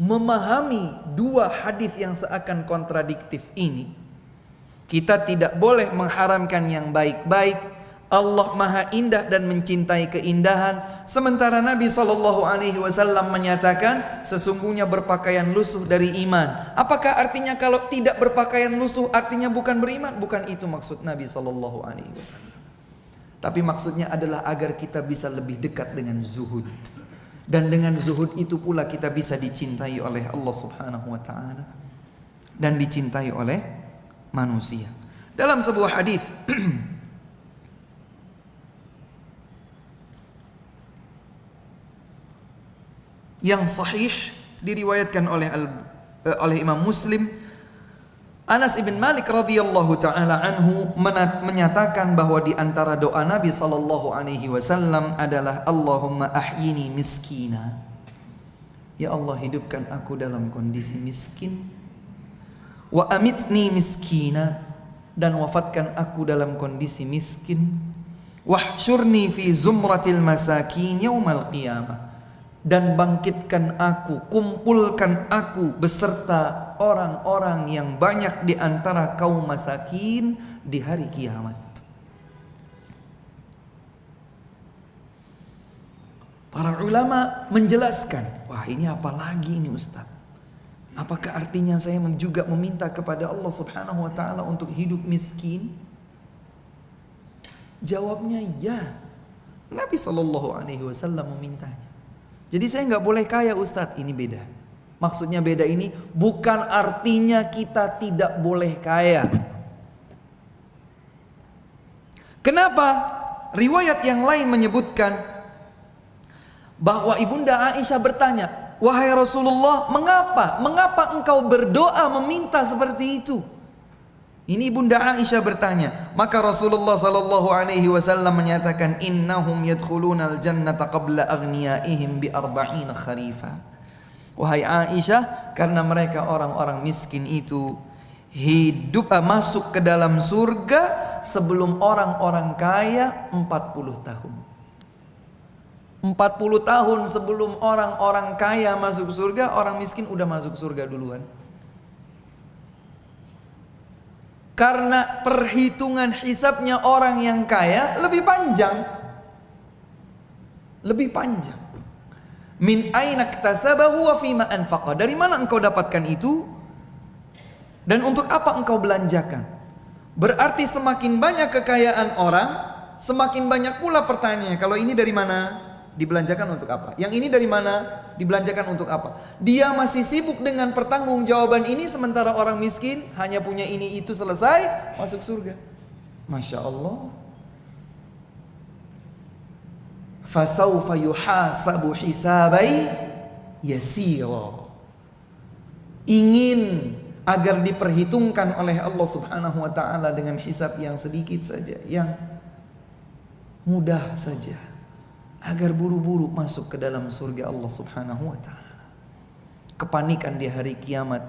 memahami dua hadis yang seakan kontradiktif ini, kita tidak boleh mengharamkan yang baik-baik. Allah Maha Indah dan mencintai keindahan, sementara Nabi SAW menyatakan sesungguhnya berpakaian lusuh dari iman. Apakah artinya kalau tidak berpakaian lusuh artinya bukan beriman? Bukan itu maksud Nabi SAW. Tapi maksudnya adalah agar kita bisa lebih dekat dengan zuhud, dan dengan zuhud itu pula kita bisa dicintai oleh Allah Subhanahu wa taala dan dicintai oleh manusia. Dalam sebuah hadis yang sahih diriwayatkan oleh Imam Muslim, Anas ibn Malik radhiyallahu taala anhu menyatakan bahwa di antara doa Nabi sallallahu alaihi wasallam adalah Allahumma ahyini miskina. Ya Allah, hidupkan aku dalam kondisi miskin. Wa amitni miskina, dan wafatkan aku dalam kondisi miskin. Wahsyurni fi zumratil masakin yaumal qiyamah, dan bangkitkan aku, kumpulkan aku beserta orang-orang yang banyak di antara kaum masakin di hari kiamat. Para ulama menjelaskan, wah ini apa lagi ini Ustaz? Apakah artinya saya juga meminta kepada Allah Subhanahu wa taala untuk hidup miskin? Jawabnya ya. Nabi SAW memintanya. Jadi saya nggak boleh kaya Ustadz, ini beda. Maksudnya beda ini bukan artinya kita tidak boleh kaya. Kenapa? Riwayat yang lain menyebutkan bahwa Ibunda Aisyah bertanya, wahai Rasulullah, mengapa engkau berdoa meminta seperti itu? Ini Ibunda Aisyah bertanya, maka Rasulullah sallallahu alaihi wasallam menyatakan, innahum yadkhulunal jannata qabla aghniyaihim bi 40 kharifa. Wahai Aisyah, karena mereka orang-orang miskin itu masuk ke dalam surga sebelum orang-orang kaya 40 tahun. 40 tahun sebelum orang-orang kaya masuk surga, orang miskin udah masuk surga duluan. Karena perhitungan hisabnya orang yang kaya lebih panjang. Lebih panjang. Min aina iktasabahu wa fima anfaqa. Dari mana engkau dapatkan itu? Dan untuk apa engkau belanjakan? Berarti semakin banyak kekayaan orang, semakin banyak pula pertanyaannya. Kalau ini dari mana? Dibelanjakan untuk apa? Yang ini dari mana? Dibelanjakan untuk apa? Dia masih sibuk dengan pertanggungjawaban ini, sementara orang miskin hanya punya ini itu, selesai masuk surga. Masya Allah. Fasawfa yuhasabu hisabai yasira. Ingin agar diperhitungkan oleh Allah Subhanahu wa taala dengan hisab yang sedikit saja, yang mudah saja, agar buru-buru masuk ke dalam surga Allah Subhanahu wa taala. Kepanikan di hari kiamat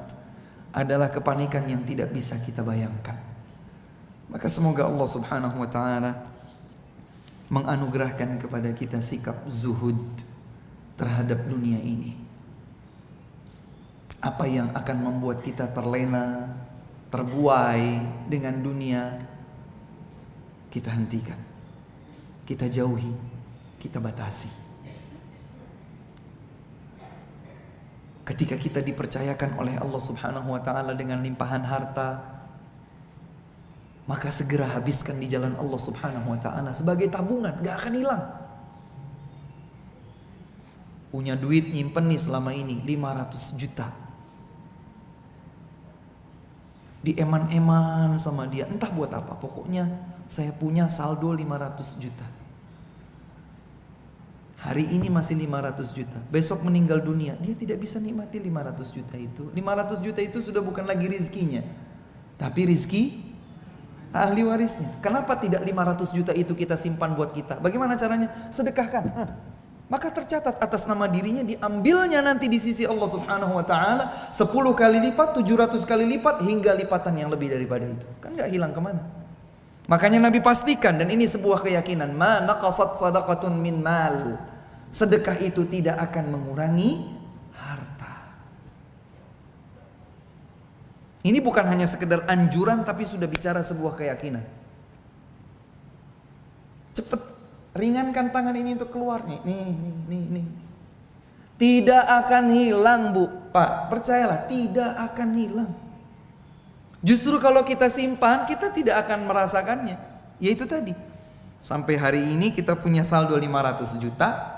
adalah kepanikan yang tidak bisa kita bayangkan. Maka semoga Allah Subhanahu wa taala menganugerahkan kepada kita sikap zuhud terhadap dunia ini. Apa yang akan membuat kita terlena, terbuai dengan dunia, kita hentikan, kita jauhi, kita batasi. Ketika kita dipercayakan oleh Allah Subhanahu wa taala dengan limpahan harta, maka segera habiskan di jalan Allah Subhanahu wa taala sebagai tabungan, gak akan hilang. Punya duit nyimpen nih selama ini 500 juta. Dieman-eman sama dia, entah buat apa, pokoknya saya punya saldo 500 juta. Hari ini masih 500 juta, besok meninggal dunia, dia tidak bisa nikmati 500 juta itu. 500 juta itu sudah bukan lagi rizkinya, tapi rizki ahli warisnya. Kenapa tidak 500 juta itu kita simpan buat kita? Bagaimana caranya? Sedekahkan. Maka tercatat atas nama dirinya, diambilnya nanti di sisi Allah Subhanahu wa taala 10 kali lipat, 700 kali lipat, hingga lipatan yang lebih daripada itu. Kan gak hilang kemana. Makanya Nabi pastikan, dan ini sebuah keyakinan, ma naqasat sadaqatun min mal. Sedekah itu tidak akan mengurangi harta. Ini bukan hanya sekedar anjuran, tapi sudah bicara sebuah keyakinan. Cepat ringankan tangan ini untuk keluar nih. Nih. Tidak akan hilang, Bu. Pak, percayalah, tidak akan hilang. Justru kalau kita simpan, kita tidak akan merasakannya. Yaitu tadi, sampai hari ini kita punya saldo 500 juta.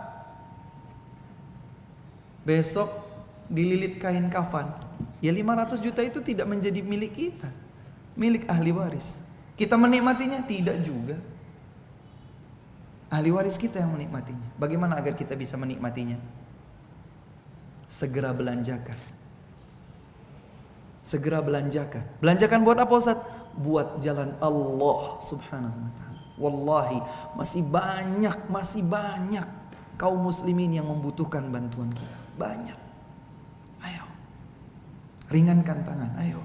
Besok dililit kain kafan. Ya 500 juta itu tidak menjadi milik kita, milik ahli waris. Kita menikmatinya? Tidak juga. Ahli waris kita yang menikmatinya. Bagaimana agar kita bisa menikmatinya? Segera belanjakan. Segera belanjakan. Belanjakan buat apa, Ustaz? Buat jalan Allah Subhanahu wa taala. Wallahi masih banyak kaum muslimin yang membutuhkan bantuan kita. Banyak. Ayo. Ringankan tangan, ayo.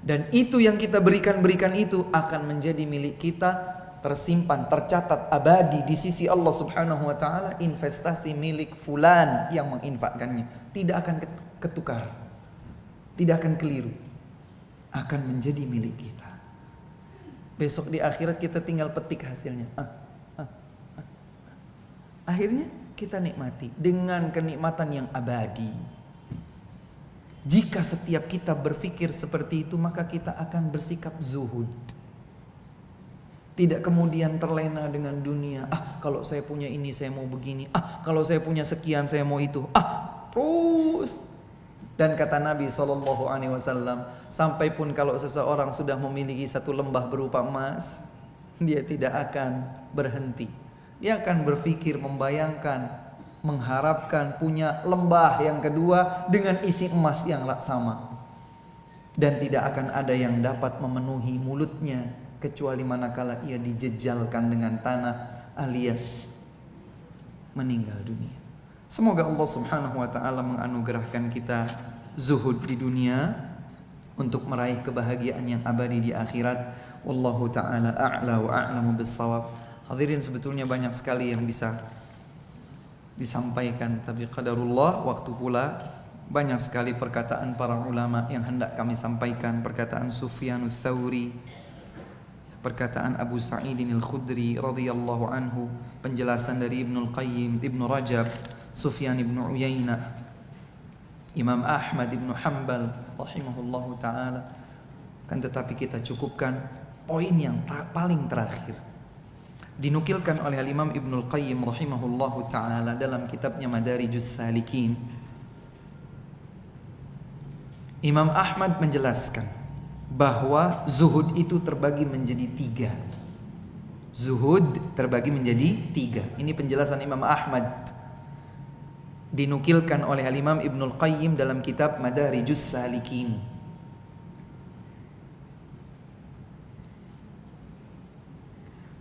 Dan itu yang kita berikan itu akan menjadi milik kita, tersimpan, tercatat abadi di sisi Allah Subhanahu wa taala. Investasi milik fulan yang menginfakkannya, tidak akan ketukar, tidak akan keliru, akan menjadi milik kita. Besok di akhirat kita tinggal petik hasilnya. Akhirnya kita nikmati dengan kenikmatan yang abadi. Jika setiap kita berpikir seperti itu, maka kita akan bersikap zuhud. Tidak kemudian terlena dengan dunia. Kalau saya punya ini saya mau begini. Kalau saya punya sekian saya mau itu. Terus. Dan kata Nabi SAW, sampai pun kalau seseorang sudah memiliki satu lembah berupa emas, dia tidak akan berhenti. Dia akan berpikir, membayangkan, mengharapkan punya lembah yang kedua dengan isi emas yang sama. Dan tidak akan ada yang dapat memenuhi mulutnya kecuali manakala ia dijejalkan dengan tanah alias meninggal dunia. Semoga Allah Subhanahu wa taala menganugerahkan kita zuhud di dunia untuk meraih kebahagiaan yang abadi di akhirat. Wallahu taala a'la wa a'lamu bis-shawab. Hadirin, sebetulnya banyak sekali yang bisa disampaikan, tapi qadarullah, waktu pula. Banyak sekali perkataan para ulama yang hendak kami sampaikan. Perkataan Sufyanus Tsauri, perkataan Abu Sa'idin Al-Khudri radhiyallahu anhu, penjelasan dari Ibnul Qayyim, Ibnu Rajab, Sufyan Ibnu Uyainah, Imam Ahmad Ibnu Hanbal rahimahullahu ta'ala. Kan tetapi kita cukupkan poin yang paling terakhir, dinukilkan oleh Imam Ibnul Qayyim rahimahullahu ta'ala dalam kitabnya Madarijus Salikin. Imam Ahmad menjelaskan bahwa zuhud itu terbagi menjadi 3. Zuhud terbagi menjadi 3. Ini penjelasan Imam Ahmad dinukilkan oleh Al-Imam Ibnul Qayyim dalam kitab Madarijus Salikin.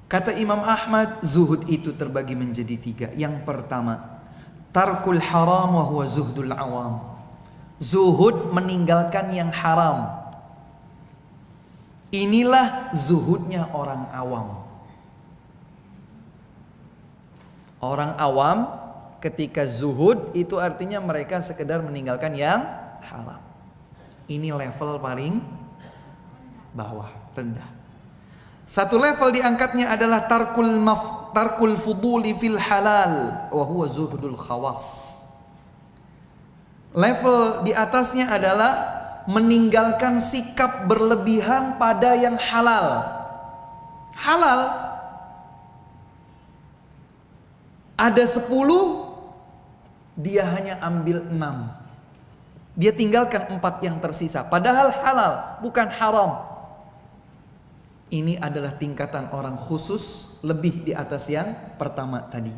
Kata Imam Ahmad, zuhud itu terbagi menjadi 3. Yang pertama, tarkul haram wa huwa zuhdul awam. Zuhud meninggalkan yang haram. Inilah zuhudnya orang awam. Orang awam ketika zuhud itu artinya mereka sekedar meninggalkan yang haram. Ini level paling bawah, rendah. Satu level diangkatnya adalah tarkul fuduli fil halal wa huwa zuhdul khawas. Level di atasnya adalah meninggalkan sikap berlebihan pada yang halal. Halal ada 10, dia hanya ambil 6. Dia tinggalkan 4 yang tersisa. Padahal halal, bukan haram. Ini adalah tingkatan orang khusus, lebih di atas yang pertama tadi.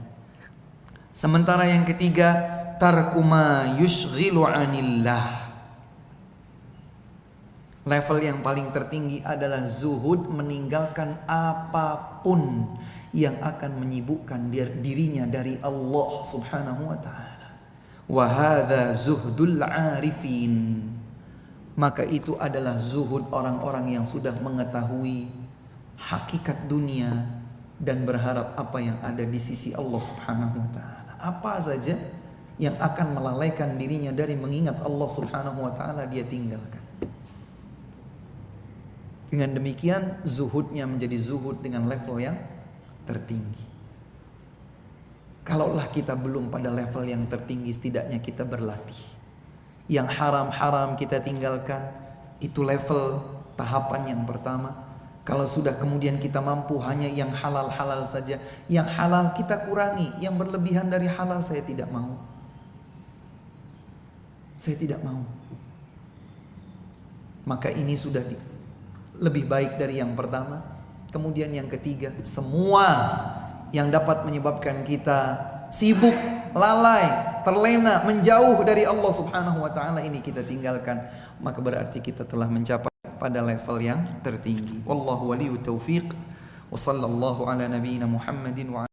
Sementara yang ketiga, tarkuma yushghilu anillah. Level yang paling tertinggi adalah zuhud meninggalkan apapun yang akan menyibukkan dirinya dari Allah Subhanahu wa taala. Wa hadza zuhdul arifin. Maka itu adalah zuhud orang-orang yang sudah mengetahui hakikat dunia dan berharap apa yang ada di sisi Allah Subhanahu wa taala. Apa saja yang akan melalaikan dirinya dari mengingat Allah Subhanahu wa taala dia tinggalkan. Dengan demikian zuhudnya menjadi zuhud dengan level yang tertinggi. Kalaulah kita belum pada level yang tertinggi, setidaknya kita berlatih. Yang haram-haram kita tinggalkan, itu level tahapan yang pertama. Kalau sudah kemudian kita mampu hanya yang halal-halal saja, yang halal kita kurangi, yang berlebihan dari halal saya tidak mau. Saya tidak mau. Maka ini sudah lebih baik dari yang pertama. Kemudian yang ketiga, semua yang dapat menyebabkan kita sibuk, lalai, terlena, menjauh dari Allah Subhanahu wa taala ini kita tinggalkan, maka berarti kita telah mencapai pada level yang tertinggi. Wallahu waliyut taufiq wa sallallahu ala nabiyyina Muhammadin wa